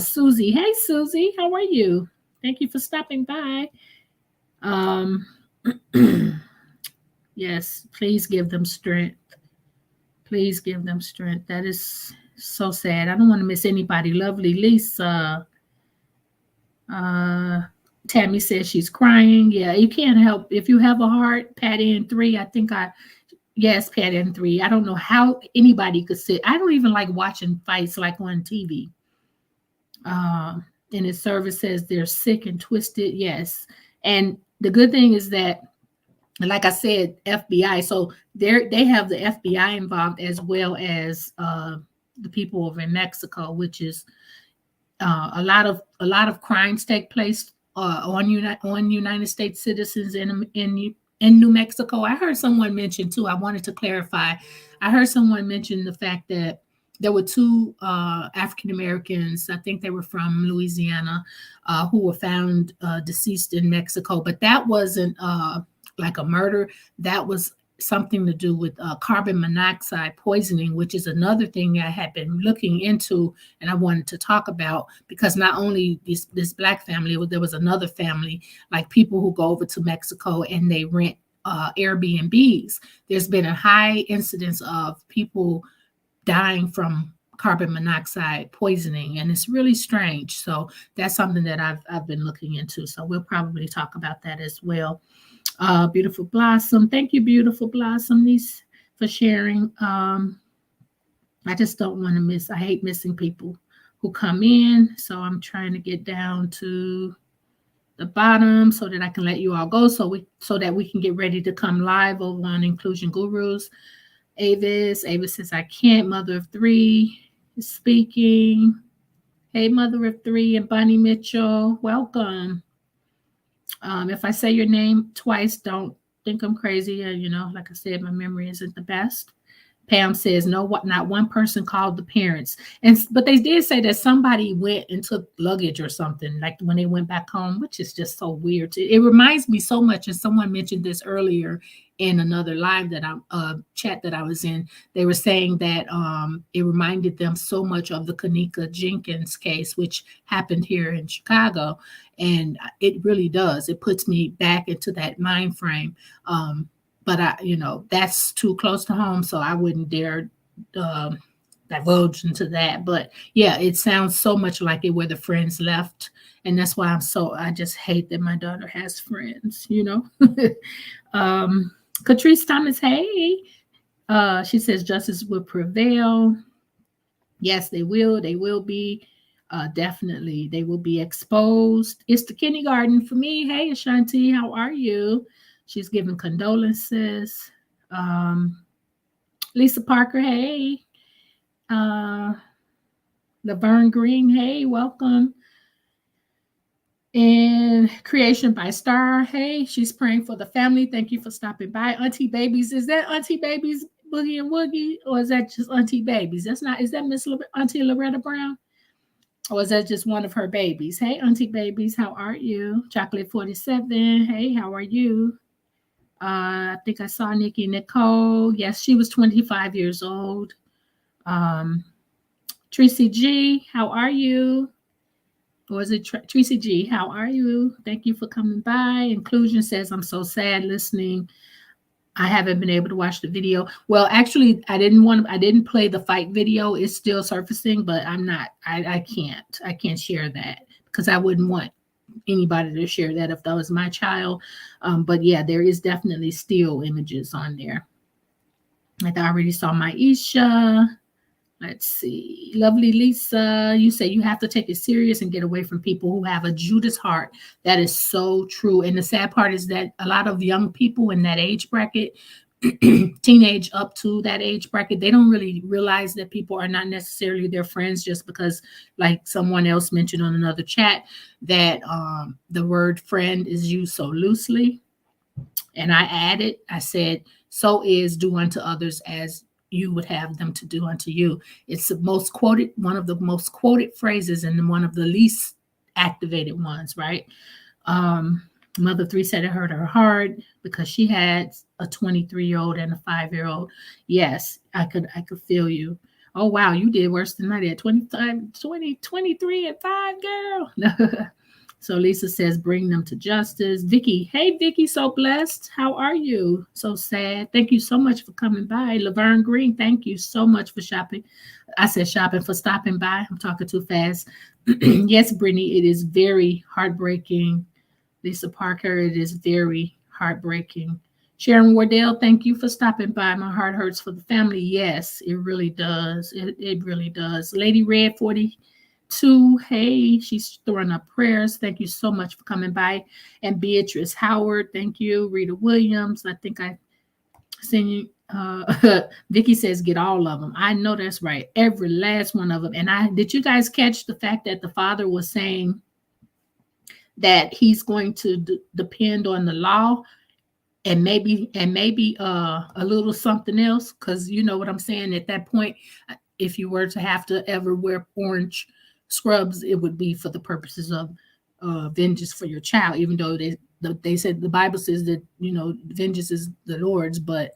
Speaker 1: Susie, hey Susie, how are you? Thank you for stopping by. Yes, please give them strength. Please give them strength. That is so sad. I don't want to miss anybody. Lovely Lisa. Tammy says she's crying. Yeah, you can't help. If you have a heart, Patty and 3. Yes, Patty and 3. I don't know how anybody could sit. I don't even like watching fights like on TV. And his service says they're sick and twisted. Yes. And the good thing is that, like I said, FBI. So they have the FBI involved, as well as the people over in Mexico, which is a lot of crimes take place on United States citizens in New Mexico. I heard someone mention too. I wanted to clarify. I heard someone mention the fact that there were 2 African Americans. I think they were from Louisiana, who were found deceased in Mexico. But that wasn't like a murder. That was something to do with carbon monoxide poisoning, which is another thing I had been looking into and I wanted to talk about, because not only this Black family, there was another family, like people who go over to Mexico and they rent Airbnbs. There's been a high incidence of people dying from carbon monoxide poisoning, and it's really strange. So that's something that I've been looking into. So we'll probably talk about that as well. Beautiful Blossom. Thank you, Beautiful Blossom, for sharing. I just don't want to miss. I hate missing people who come in. So I'm trying to get down to the bottom so that I can let you all go, so that we can get ready to come live over on Inclusion Gurus. Avis says, I can't. Mother of three is speaking. Hey, mother of three and Bonnie Mitchell, welcome. If I say your name twice, don't think I'm crazy. Like I said, my memory isn't the best. Pam says, no, not one person called the parents. But they did say that somebody went and took luggage or something, like when they went back home, which is just so weird. It reminds me so much, and someone mentioned this earlier in another live that chat that I was in. They were saying that it reminded them so much of the Kanika Jenkins case, which happened here in Chicago. And it really does. It puts me back into that mind frame. But that's too close to home, so I wouldn't dare divulge into that. But yeah, it sounds so much like it where the friends left, and that's why I just hate that my daughter has friends. Catrice Thomas, hey, she says justice will prevail. Yes, they will. They will be. Definitely, they will be exposed. It's the kindergarten for me. Hey, Ashanti, how are you? She's giving condolences. Lisa Parker, hey. Laverne Green, hey, welcome. And Creation by Star, hey, she's praying for the family. Thank you for stopping by. Auntie Babies, is that Auntie Babies Boogie and Woogie? Or is that just Auntie Babies? Is that Miss Auntie Loretta Brown? Or is that just one of her babies? Hey, Auntie Babies, how are you? Chocolate 47, hey, how are you? I think I saw Nikki Nicole. Yes, she was 25 years old. Tracy G, how are you? Or is it Tracy G? How are you? Thank you for coming by. Inclusion says, I'm so sad listening. I haven't been able to watch the video. Well, actually, I didn't play the fight video. It's still surfacing, but I can't share that because I wouldn't want anybody to share that if that was my child. But yeah, there is definitely still images on there. I already saw Maisha. Let's see. Lovely Lisa, you say you have to take it serious and get away from people who have a Judas heart. That is so true. And the sad part is that a lot of young people in that age bracket, teenage up to that age bracket, they don't really realize that people are not necessarily their friends just because, like someone else mentioned on another chat, that the word friend is used so loosely. And I said, so is do unto others as you would have them to do unto you. It's one of the most quoted phrases and one of the least activated ones, right? Mother 3 said it hurt her heart because she had a 23-year-old and a 5-year-old. Yes, I could feel you. Oh, wow, you did worse than I did. 23 and 5, girl. So Lisa says, bring them to justice. Vicky, hey, Vicky, so blessed. How are you? So sad. Thank you so much for coming by. Laverne Green, thank you so much for shopping. I said shopping, for stopping by. I'm talking too fast. Yes, Brittany, it is very heartbreaking. Lisa Parker, it is very heartbreaking. Sharon Wardell, thank you for stopping by. My heart hurts for the family. Yes, it really does. It really does. Lady Red 42, hey, she's throwing up prayers. Thank you so much for coming by. And Beatrice Howard, thank you. Rita Williams, I think I seen you. Vicky says get all of them. I know that's right. Every last one of them. And did you guys catch the fact that the father was saying that he's going to depend on the law and maybe a little something else? Because you know what I'm saying, at that point, if you were to have to ever wear orange scrubs, it would be for the purposes of vengeance for your child, even though they said the Bible says that, vengeance is the Lord's, but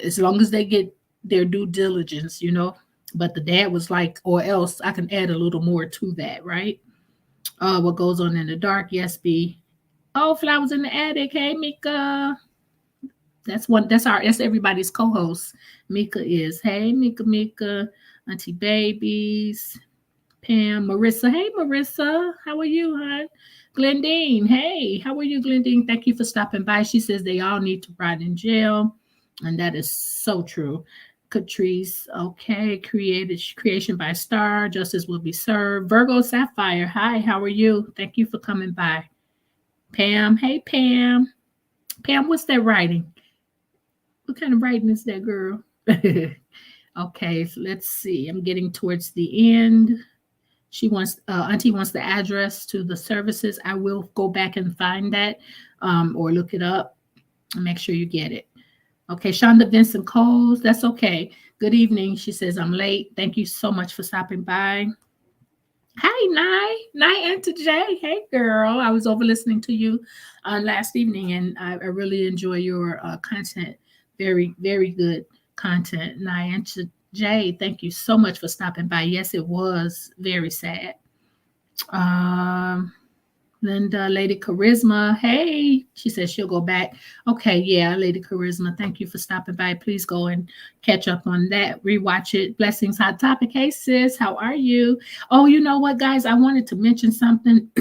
Speaker 1: as long as they get their due diligence, but the dad was like, or else I can add a little more to that, right? What goes on in the dark? Yes, B. Oh, Flowers in the Attic. Hey, Mika. That's everybody's co-host. Mika is. Hey, Mika, Auntie Babies, Pam, Marissa. Hey, Marissa. How are you, hon? Glendine. Hey, how are you, Glendine? Thank you for stopping by. She says they all need to rot in jail. And that is so true. Catrice, okay. Creation by Star. Justice will be served. Virgo Sapphire. Hi, how are you? Thank you for coming by. Pam. Hey, Pam. Pam, what's that writing? What kind of writing is that, girl? Okay, so let's see. I'm getting towards the end. She wants, Auntie wants the address to the services. I will go back and find that, or look it up and make sure you get it. Okay, Shonda Vincent Coles, that's okay. Good evening. She says, I'm late. Thank you so much for stopping by. Hi, Nye Auntie J. Hey, girl. I was over listening to you last evening, and I really enjoy your content. Very, very good content. Nye Auntie J, thank you so much for stopping by. Yes, it was very sad. Linda, Lady Charisma. Hey, she says she'll go back. Okay, yeah, Lady Charisma. Thank you for stopping by. Please go and catch up on that. Rewatch it. Blessings, Hot Topic. Hey, sis, how are you? Oh, you know what, guys? I wanted to mention something,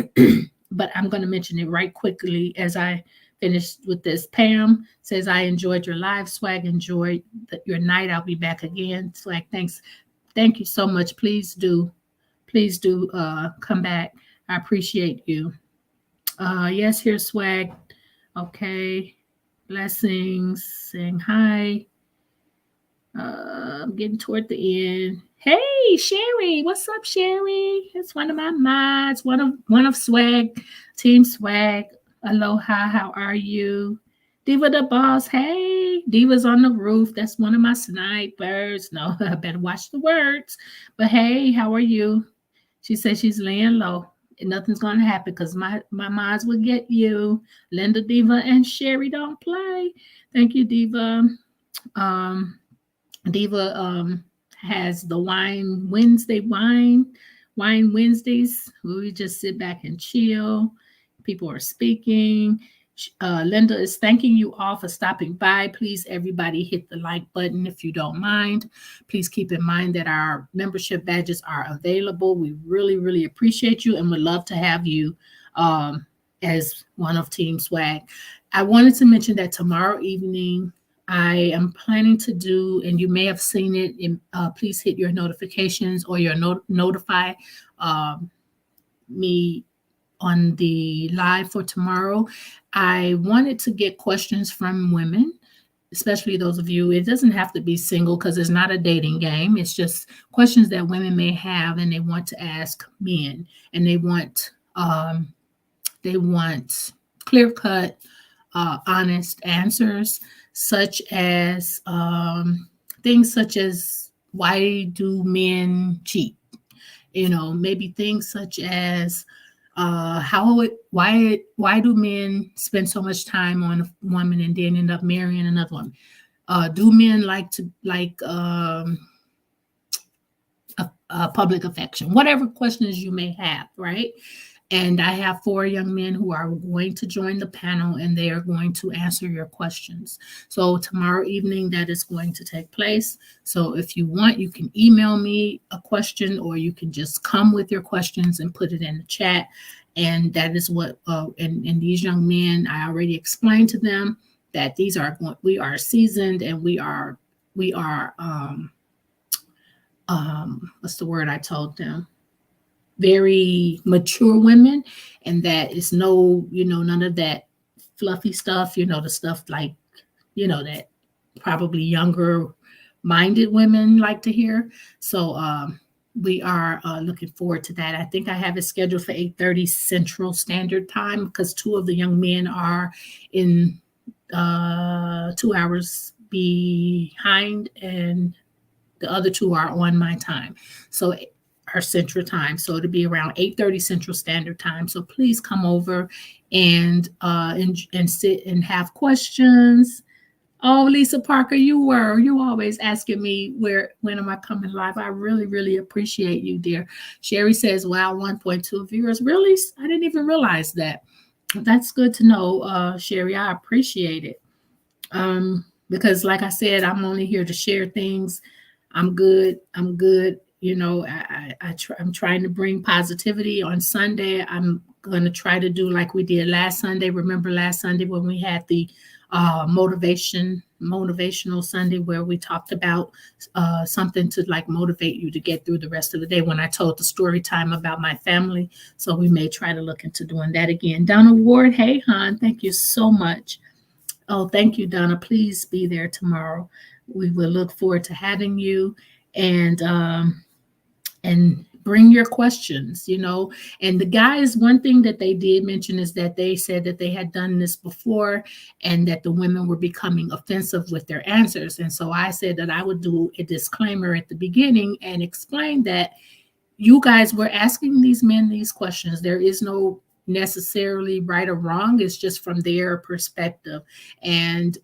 Speaker 1: but I'm going to mention it right quickly as I finish with this. Pam says, I enjoyed your live. Swag, enjoyed your night. I'll be back again. Swag, thanks. Thank you so much. Please do come back. I appreciate you. Yes, here's Swag. Okay. Blessings. Saying hi. I'm getting toward the end. Hey, Sherry. What's up, Sherry? It's one of my mods. One of Swag. Team Swag. Aloha. How are you? Diva the boss. Hey, Diva's on the roof. That's one of my snipers. No, I better watch the words. But hey, how are you? She says she's laying low. And nothing's going to happen because my mods will get you. Linda, Diva, and Sherry don't play. Thank you, Diva. Diva has the Wine Wednesdays. We just sit back and chill. People are speaking. Linda is thanking you all for stopping by. Please, everybody, hit the like button if you don't mind. Please keep in mind that our membership badges are available. We really, really appreciate you and would love to have you as one of Team Swag. I wanted to mention that tomorrow evening, I am planning to do, and you may have seen it, please hit your notifications or your notify me on the live for tomorrow. I wanted to get questions from women, especially those of you. It doesn't have to be single because it's not a dating game. It's just questions that women may have and they want to ask men, and they want clear-cut, honest answers, such as things such as, why do men cheat? Maybe things such as why do men spend so much time on a woman and then end up marrying another one? Do men like public affection? Whatever questions you may have, right? And I have 4 young men who are going to join the panel, and they are going to answer your questions. So tomorrow evening, that is going to take place. So if you want, you can email me a question, or you can just come with your questions and put it in the chat. And that is what, and these young men, I already explained to them that we are seasoned, and we are what's the word I told them? Very mature women, and that is none of that fluffy stuff, the stuff like, that probably younger minded women like to hear. So we are looking forward to that. I think I have it scheduled for 8:30 Central Standard Time because 2 of the young men are in 2 hours behind, and the other 2 are on my time. So our Central Time. So it'll be around 8:30 Central Standard Time. So please come over and sit and have questions. Oh, Lisa Parker, you always asking me when am I coming live? I really, really appreciate you, dear. Sherry says, wow, 1.2 viewers. Really? I didn't even realize that. That's good to know, Sherry. I appreciate it. Because like I said, I'm only here to share things. I'm good. I'm trying to bring positivity on Sunday. I'm going to try to do like we did last Sunday. Remember last Sunday when we had the motivational Sunday where we talked about something to like motivate you to get through the rest of the day, when I told the story time about my family. So we may try to look into doing that again. Donna Ward, hey, hon, thank you so much. Oh, thank you, Donna. Please be there tomorrow. We will look forward to having you, and bring your questions, and the guys, one thing that they did mention is that they said that they had done this before and that the women were becoming offensive with their answers. And so I said that I would do a disclaimer at the beginning and explain that you guys were asking these men these questions. There is no necessarily right or wrong. It's just from their perspective. And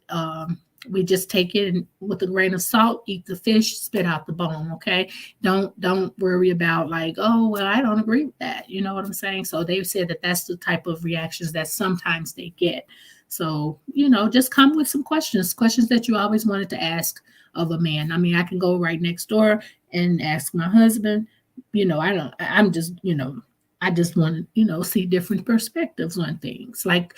Speaker 1: we just take it with a grain of salt, eat the fish, spit out the bone. Okay. Don't worry about like, oh, well, I don't agree with that. You know what I'm saying? So they said that that's the type of reactions that sometimes they get. So, just come with some questions that you always wanted to ask of a man. I mean, I can go right next door and ask my husband, I just want to, see different perspectives on things. Like,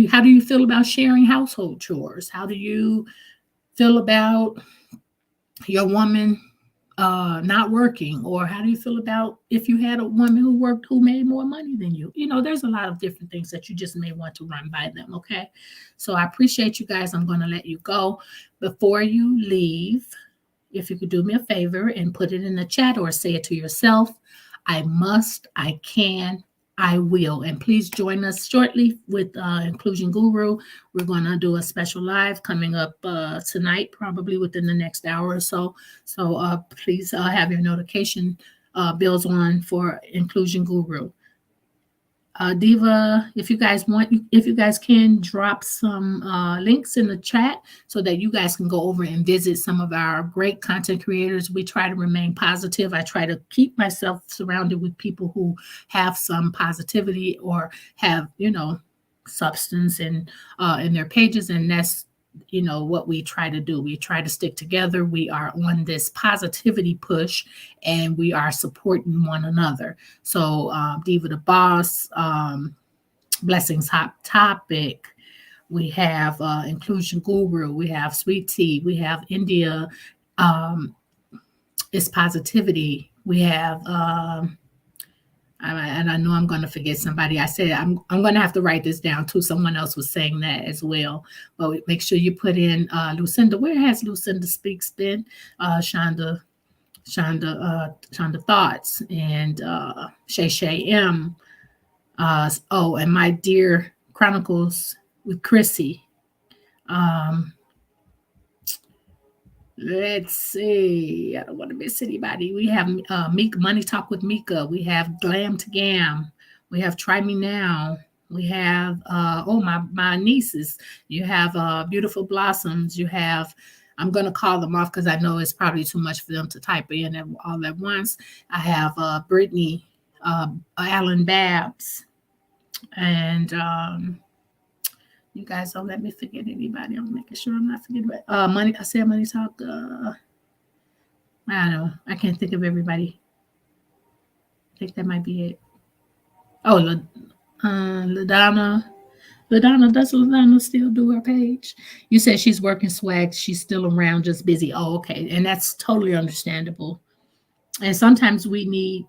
Speaker 1: how do you feel about sharing household chores? How do you feel about your woman not working? Or how do you feel about if you had a woman who worked, who made more money than you? There's a lot of different things that you just may want to run by them. Okay. So I appreciate you guys. I'm going to let you go. Before you leave, if you could do me a favor and put it in the chat or say it to yourself, I must, I can, I will. And please join us shortly with Inclusion Guru. We're going to do a special live coming up tonight, probably within the next hour or so. So please have your notification bells on for Inclusion Guru. Diva, if you guys can drop some links in the chat so that you guys can go over and visit some of our great content creators. We try to remain positive. I try to keep myself surrounded with people who have some positivity or have, substance in their pages. And that's, what we try to do. We try to stick together. We are on this positivity push and we are supporting one another. So Diva the Boss, Blessings Hot Topic, we have Inclusion Guru, we have Sweet Tea, we have India, It's Positivity, we have and I know I'm going to forget somebody. I said I'm going to have to write this down too. Someone else was saying that as well. But make sure you put in Lucinda. Where has Lucinda Speaks been? Shonda Thoughts and Shay M. And My Dear Chronicles with Chrissy. Let's see. I don't want to miss anybody. We have Money Talk with Mika. We have Glam to Gam. We have Try Me Now. We have my nieces. You have Beautiful Blossoms. You have, I'm going to call them off because I know it's probably too much for them to type in all at once. I have Brittany, Alan Babs, and you guys don't let me forget anybody. I'm making sure I'm not forgetting. Money. I said Money Talk. I don't know. I can't think of everybody. I think that might be it. Oh, LaDonna. Does LaDonna still do her page? You said she's working swag. She's still around, just busy. Oh, okay. And that's totally understandable. And sometimes we do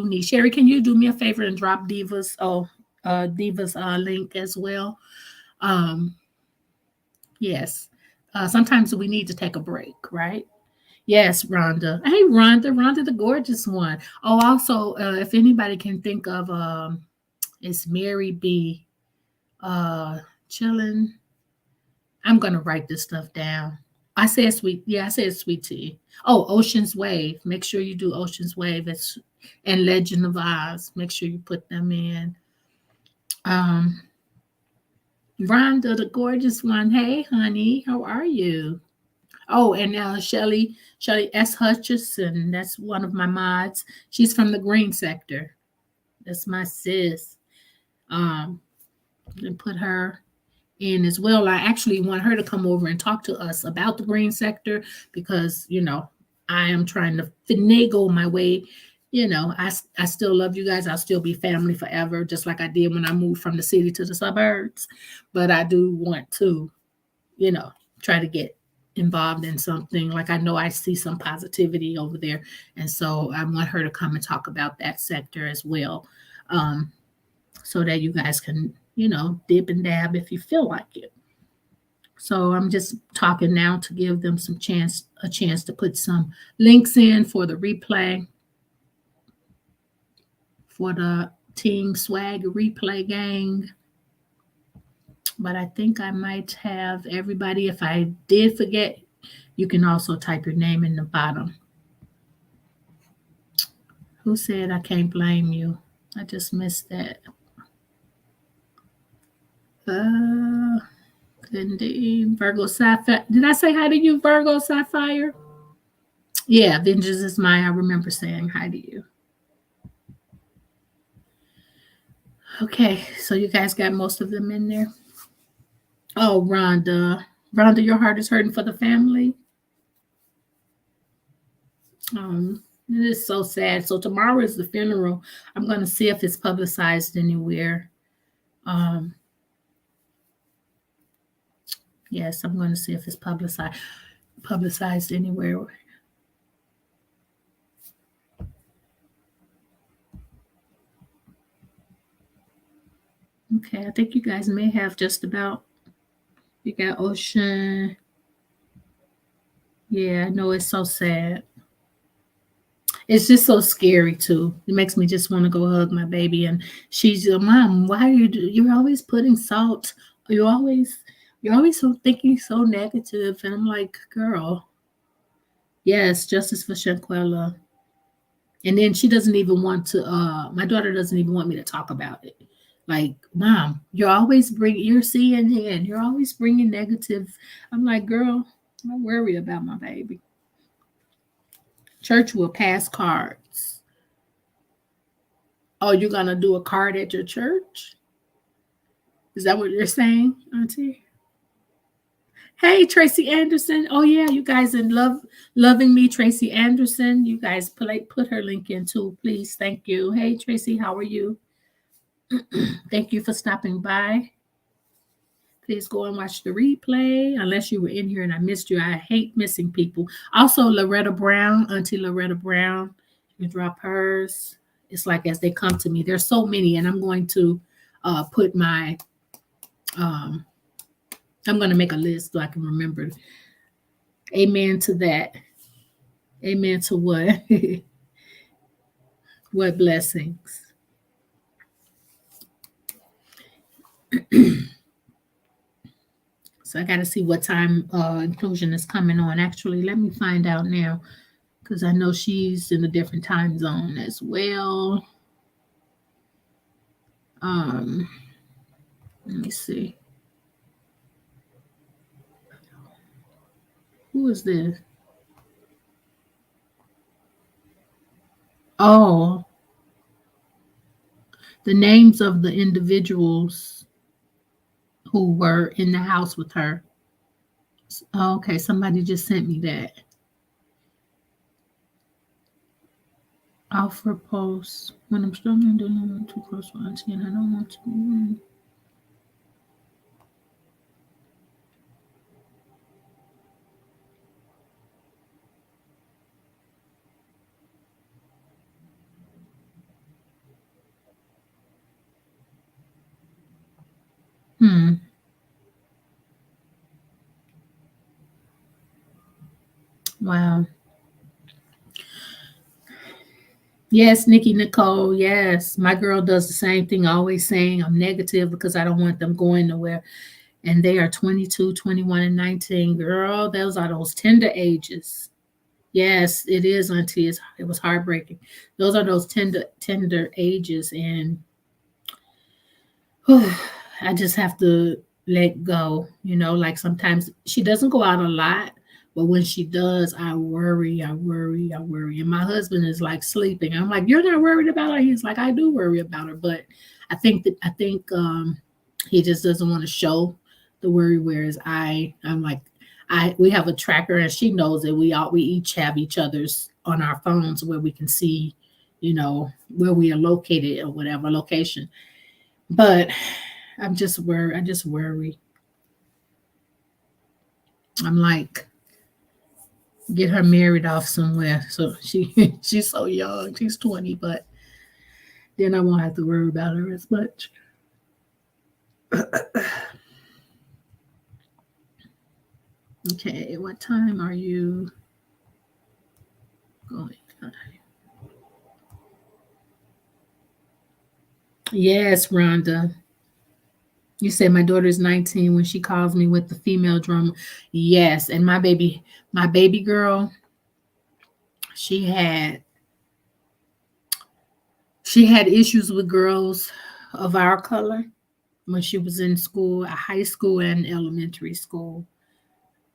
Speaker 1: need. Sherry, can you do me a favor and drop Diva's link as well? Yes. Sometimes we need to take a break, right? Yes, Rhonda. Hey, Rhonda the gorgeous one. Oh, also, if anybody can think of, it's Mary B. Chilling. I'm gonna write this stuff down. I said Sweet Tea. Oh, Ocean's Wave. Make sure you do Ocean's Wave. And Legend of Oz. Make sure you put them in. Rhonda, the gorgeous one. Hey, honey, how are you? Oh, and Shelly S. Hutchison. That's one of my mods. She's from the green sector. That's my sis. And put her in as well. I actually want her to come over and talk to us about the green sector because, I am trying to finagle my way. I still love you guys. I'll still be family forever, just like I did when I moved from the city to the suburbs. But I do want to, try to get involved in something. Like I know I see some positivity over there. And so I want her to come and talk about that sector as well. So that you guys can dip and dab if you feel like it. So I'm just talking now to give them a chance to put some links in for the replay, for the Team Swag replay gang. But I think I might have everybody. If I did forget, you can also type your name in the bottom. Who said I can't blame you? I just missed that. Indeed. Virgo Sapphire. Did I say hi to you, Virgo Sapphire? Yeah, vengeance is mine. I remember saying hi to you. Okay, so you guys got most of them in there. Oh, Rhonda. Rhonda, your heart is hurting for the family. It is so sad. So tomorrow is the funeral. I'm going to see if it's publicized anywhere. Yes, I'm going to see if it's publicized anywhere. Okay, I think you guys may have just about. You got Ocean. Yeah, I know it's so sad. It's just so scary too. It makes me just want to go hug my baby. And she's, Mom, why are you're always putting salt? You're always so thinking so negative. And I'm like, girl, yes, justice for Shanquella. And then she doesn't even want to. My daughter doesn't even want me to talk about it. Like, Mom, you're seeing and you're always bringing negative. I'm like, girl, don't worry about my baby. Church will pass cards. Oh, you're going to do a card at your church? Is that what you're saying, Auntie? Hey, Tracy Anderson. Oh, yeah, you guys in loving me, Tracy Anderson. You guys put her link in too, please. Thank you. Hey, Tracy, how are you? Thank you for stopping by. Please go and watch the replay. Unless you were in here and I missed you. I hate missing people. Also, Loretta Brown, Auntie Loretta Brown. You drop hers. It's like as they come to me. There's so many, and I'm going to put my I'm going to make a list so I can remember. Amen to that. Amen to what? What blessings. So I got to see what time inclusion is coming on. Actually, let me find out now because I know she's in a different time zone as well. Let me see. Who is this? Oh, the names of the individuals who were in the house with her. Okay, somebody just sent me that. Alfred post. When I'm struggling to live too close to Auntie and I don't want to. Wow. Yes, Nikki Nicole. Yes, my girl does the same thing, always saying I'm negative because I don't want them going nowhere. And they are 22, 21, and 19. Girl, those are those tender ages. Yes, it is, Auntie. It was heartbreaking. Those are those tender ages. And I just have to let go. Like sometimes she doesn't go out a lot. But when she does, I worry. And my husband is like sleeping. I'm like, you're not worried about her? He's like, I do worry about her. But I think he just doesn't want to show the worry. Whereas I'm like, we have a tracker and she knows that we each have each other's on our phones where we can see, where we are located or whatever location. But I'm just worried. I just worry. I'm like, get her married off somewhere. So she's so young. She's 20, but then I won't have to worry about her as much. Okay, what time are you going? Yes, Rhonda. You said my daughter's 19 when she calls me with the female drum. Yes, and my baby girl, she had issues with girls of our color when she was in school, high school and elementary school.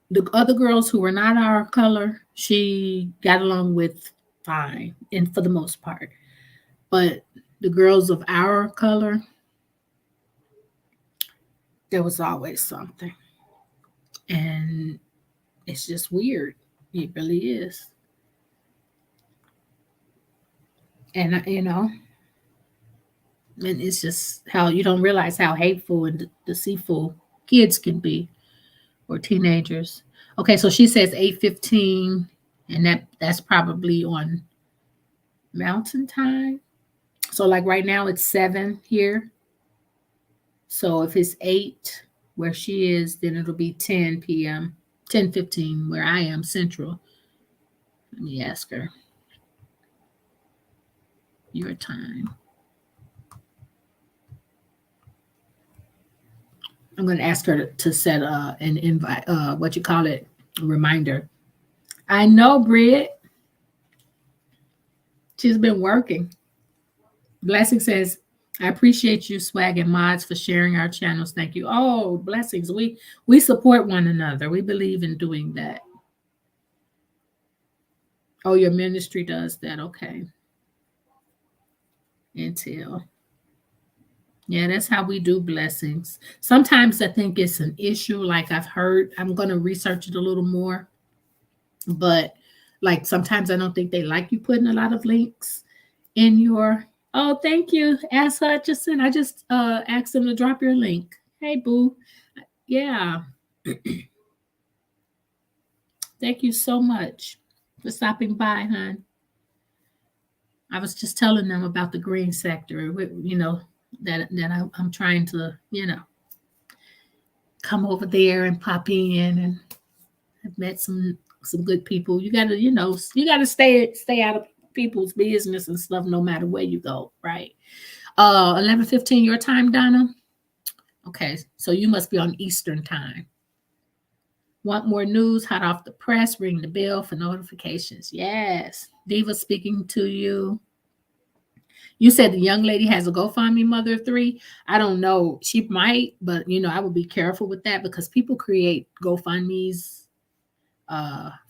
Speaker 1: The other girls who were not our color, she got along with fine, and for the most part. But the girls of our color, there was always something. And it's just weird. It really is. And, and it's just how you don't realize how hateful and deceitful kids can be, or teenagers. Okay, so she says 8:15, and that's probably on Mountain Time. So like right now it's 7 here. So if it's 8 where she is, then it'll be 10 p.m. 10:15 where I am Central. Let me ask her your time. I'm going to ask her to set an invite, what you call it, a reminder. I know, Britt. She's been working. Blessing says, I appreciate you, Swag and Mods, for sharing our channels. Thank you. Oh, blessings. We support one another. We believe in doing that. Oh, your ministry does that. Okay. Intel. Yeah, that's how we do blessings. Sometimes I think it's an issue, like I've heard. I'm going to research it a little more. But like sometimes I don't think they like you putting a lot of links in your. Oh, thank you, Ask Hutchison. I just asked them to drop your link. Hey, boo. Yeah. Thank you so much for stopping by, hon. I was just telling them about the green sector, that I'm trying to, come over there and pop in, and I've met some good people. You gotta stay out of people's business and stuff no matter where you go, right? 11:15 your time, Donna. Okay, so you must be on Eastern time. Want more news? Hot off the press, ring the bell for notifications. Yes. Diva speaking to you. You said the young lady has a GoFundMe, mother of 3. I don't know. She might, but I would be careful with that because people create GoFundMes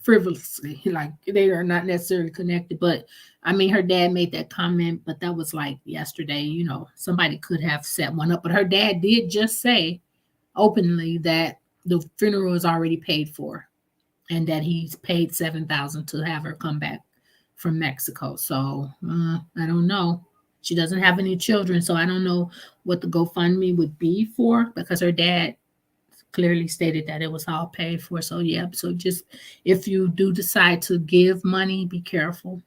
Speaker 1: frivolously, like they are not necessarily connected. But I mean, her dad made that comment, but that was like yesterday. Somebody could have set one up, but her dad did just say openly that the funeral is already paid for, and that he's paid $7,000 to have her come back from Mexico. So I don't know. She doesn't have any children, so I don't know what the GoFundMe would be for, because her dad clearly stated that it was all paid for. So yeah, so just if you do decide to give money, be careful.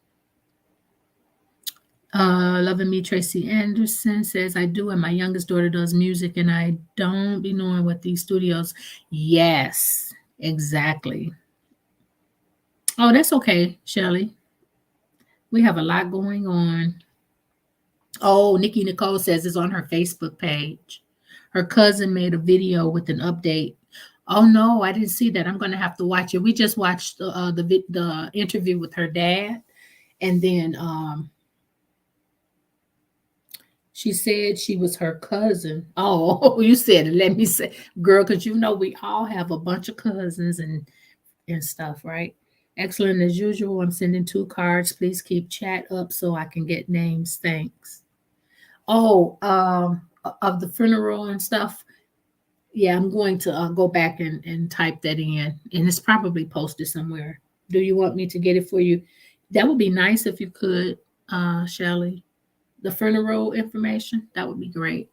Speaker 1: Loving Me Tracy Anderson says, I do, and my youngest daughter does music, and I don't be knowing what these studios. Yes, exactly. Oh, that's okay, Shelly. We have a lot going on. Oh, Nikki Nicole says it's on her Facebook page. Her cousin made a video with an update. Oh no, I didn't see that. I'm going to have to watch it. We just watched the interview with her dad, and then she said she was her cousin. Oh, you said it. Let me say, girl, because we all have a bunch of cousins and stuff, right? Excellent as usual. I'm sending 2 cards. Please keep chat up so I can get names. Thanks. Oh, of the funeral and stuff. Yeah, I'm going to go back and type that in, and it's probably posted somewhere. Do you want me to get it for you? That would be nice if you could, Shelly. The funeral information, that would be great.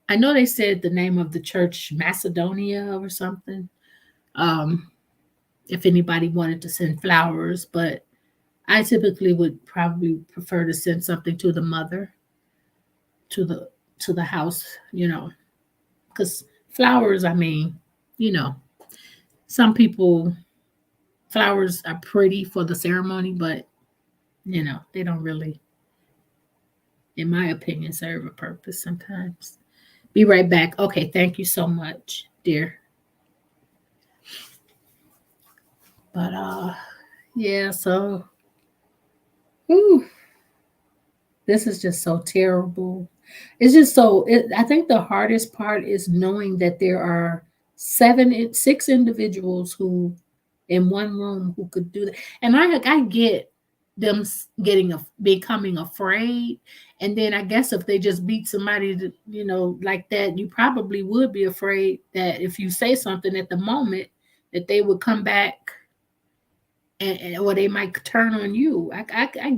Speaker 1: I know they said the name of the church, Macedonia or something. If anybody wanted to send flowers, but I typically would probably prefer to send something to the mother, to the house, Because flowers, I mean, you know, some people, flowers are pretty for the ceremony, but, they don't really, in my opinion, serve a purpose sometimes. Be right back. Okay, thank you so much, dear. But yeah, so whew, this is just so terrible. It's just so I think the hardest part is knowing that there are six individuals who in one room who could do that. And I get them becoming afraid. And then I guess if they just beat somebody like that, you probably would be afraid that if you say something at the moment that they would come back, or they might turn on you. I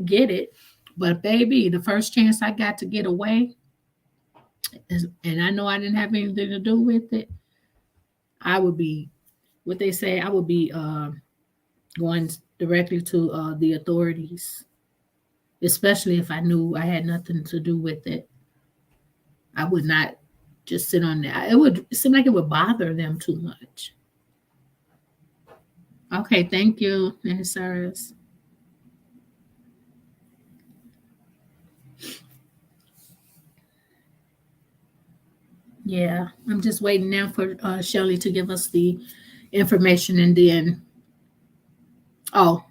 Speaker 1: get it. But baby, the first chance I got to get away, and I know I didn't have anything to do with it, I would be, what they say, I would be going directly to the authorities, especially if I knew I had nothing to do with it. I would not just sit on there. It would seem like it would bother them too much. Okay, thank you, Cyrus. Yeah, I'm just waiting now for Shelley to give us the information, and then oh,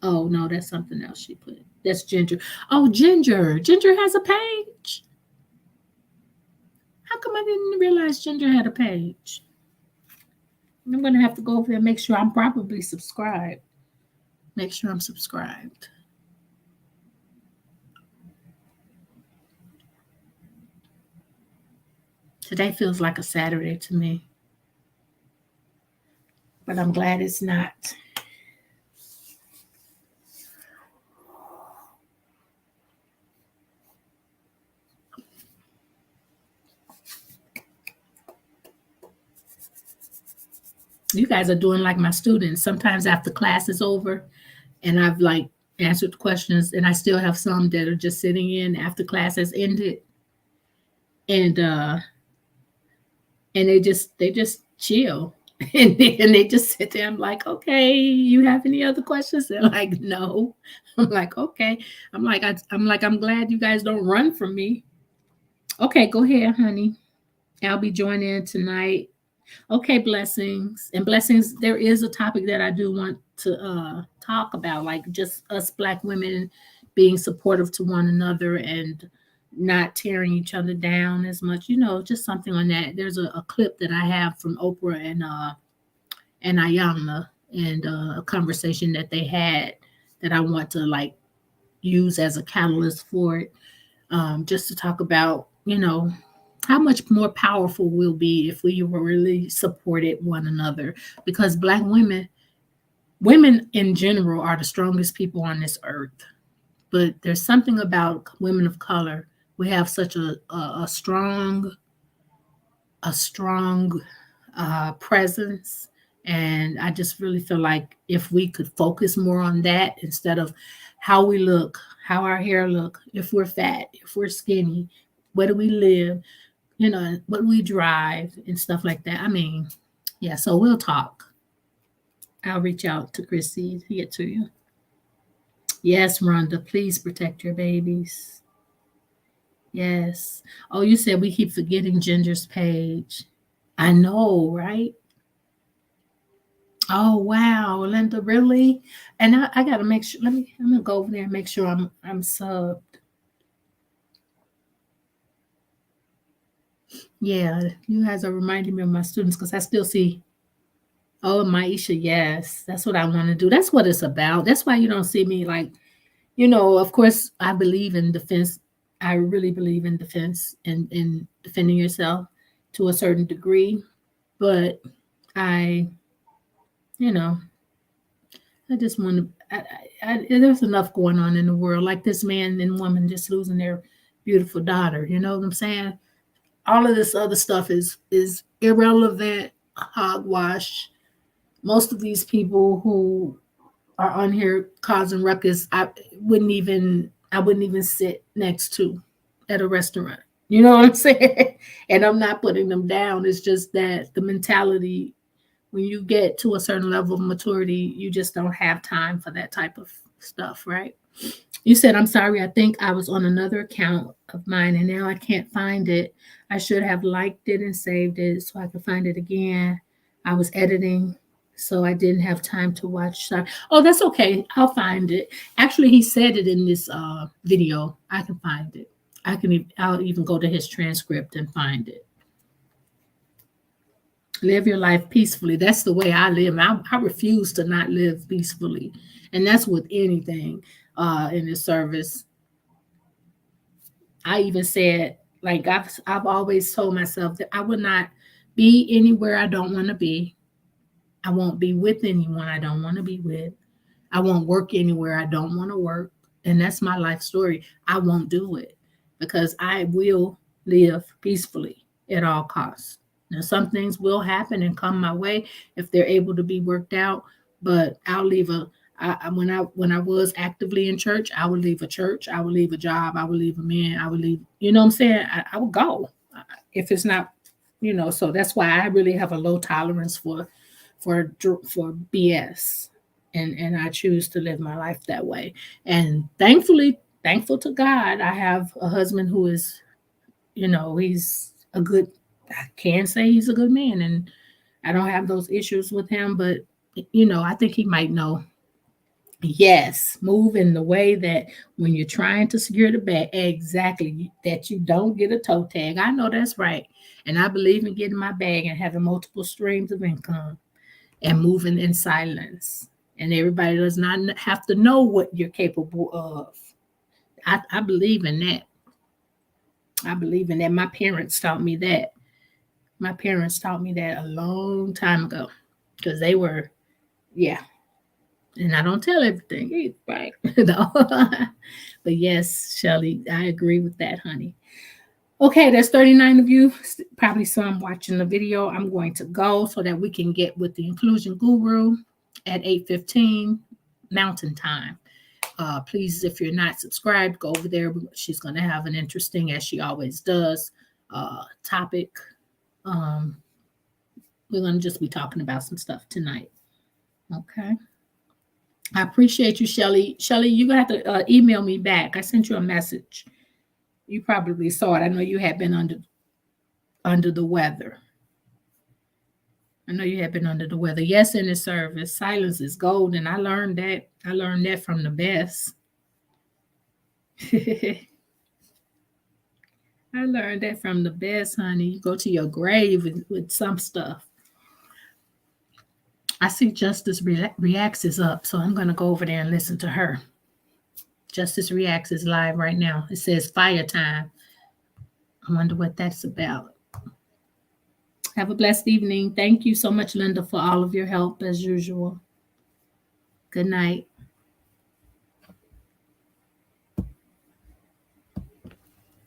Speaker 1: no, that's something else she put. That's Ginger. Oh, Ginger has a page. How come I didn't realize Ginger had a page? I'm gonna have to go over there and make sure I'm probably subscribed. Make sure I'm subscribed. Today feels like a Saturday to me, but I'm glad it's not. You guys are doing like my students. Sometimes after class is over and I've like answered questions, and I still have some that are just sitting in after class has ended. And they just chill. And then they just sit there. I'm like, okay, you have any other questions? They're like, no. I'm like, okay. I'm glad you guys don't run from me. Okay, go ahead, honey. I'll be joining tonight. Okay, blessings. And blessings, there is a topic that I do want to talk about, like just us Black women being supportive to one another and not tearing each other down as much, just something on that. There's a clip that I have from Oprah and Ayanna, and a conversation that they had that I want to like use as a catalyst for it, just to talk about, how much more powerful we'll be if we were really supported one another. Because Black women in general are the strongest people on this earth. But there's something about women of color. We have such a strong presence, and I just really feel like if we could focus more on that instead of how we look, how our hair look, if we're fat, if we're skinny, where do we live, what we drive and stuff like that. I mean, yeah, so we'll talk. I'll reach out to Chrissy to get to you. Yes, Rhonda, please protect your babies. Yes. Oh, you said we keep forgetting Ginger's page. I know, right? Oh, wow, Linda, really? And I gotta make sure. I'm gonna go over there and make sure I'm subbed. Yeah, you guys are reminding me of my students because I still see. Oh, Maisha, yes, that's what I want to do. That's what it's about. That's why you don't see me like, of course, I believe in defense. I really believe in defense and in defending yourself to a certain degree. But I just want to, there's enough going on in the world, like this man and woman just losing their beautiful daughter. You know what I'm saying? All of this other stuff is irrelevant, hogwash. Most of these people who are on here causing ruckus, I wouldn't even sit next to at a restaurant. You know what I'm saying? And I'm not putting them down. It's just that the mentality, when you get to a certain level of maturity, you just don't have time for that type of stuff, right? You said, I'm sorry, I think I was on another account of mine and now I can't find it. I should have liked it and saved it so I could find it again. I was editing, so I didn't have time to watch. Sorry. Oh, that's okay. I'll find it. Actually, he said it in this video. I can find it. I'll even go to his transcript and find it. Live your life peacefully. That's the way I live. I refuse to not live peacefully. And that's with anything in this service. I even said, like I've always told myself that I would not be anywhere I don't want to be. I won't be with anyone I don't want to be with. I won't work anywhere I don't want to work. And that's my life story. I won't do it because I will live peacefully at all costs. Now, some things will happen and come my way if they're able to be worked out, but I'll leave when I was actively in church, I would leave a church, I would leave a job, I would leave a man, I would leave, you know what I'm saying? I would go if it's not, so that's why I really have a low tolerance for BS. And I choose to live my life that way. And thankful to God, I have a husband who is, he's a good, I can say he's a good man, and I don't have those issues with him, but I think he might know. Yes, move in the way that when you're trying to secure the bag, exactly, that you don't get a toe tag. I know that's right. And I believe in getting my bag and having multiple streams of income and moving in silence. And everybody does not have to know what you're capable of. I believe in that. I believe in that. My parents taught me that. My parents taught me that a long time ago because they were, yeah. And I don't tell everything either, right? No. But yes, Shelly, I agree with that, honey. Okay, there's 39 of you, probably some watching the video. I'm going to go so that we can get with the inclusion guru at 8:15 Mountain Time. Please, if you're not subscribed, go over there. She's going to have an interesting, as she always does, topic. We're going to just be talking about some stuff tonight. Okay. I appreciate you, Shelly. Shelly, you're going to have to email me back. I sent you a message. You probably saw it. I know you had been under the weather. I know you have been under the weather. Yes, in the service, silence is gold, and I learned that. I learned that from the best. I learned that from the best, honey. You go to your grave with some stuff. I see Justice Reacts is up, so I'm going to go over there and listen to her. Justice Reacts is live right now. It says fire time. I wonder what that's about. Have a blessed evening. Thank you so much, Linda, for all of your help as usual. Good night.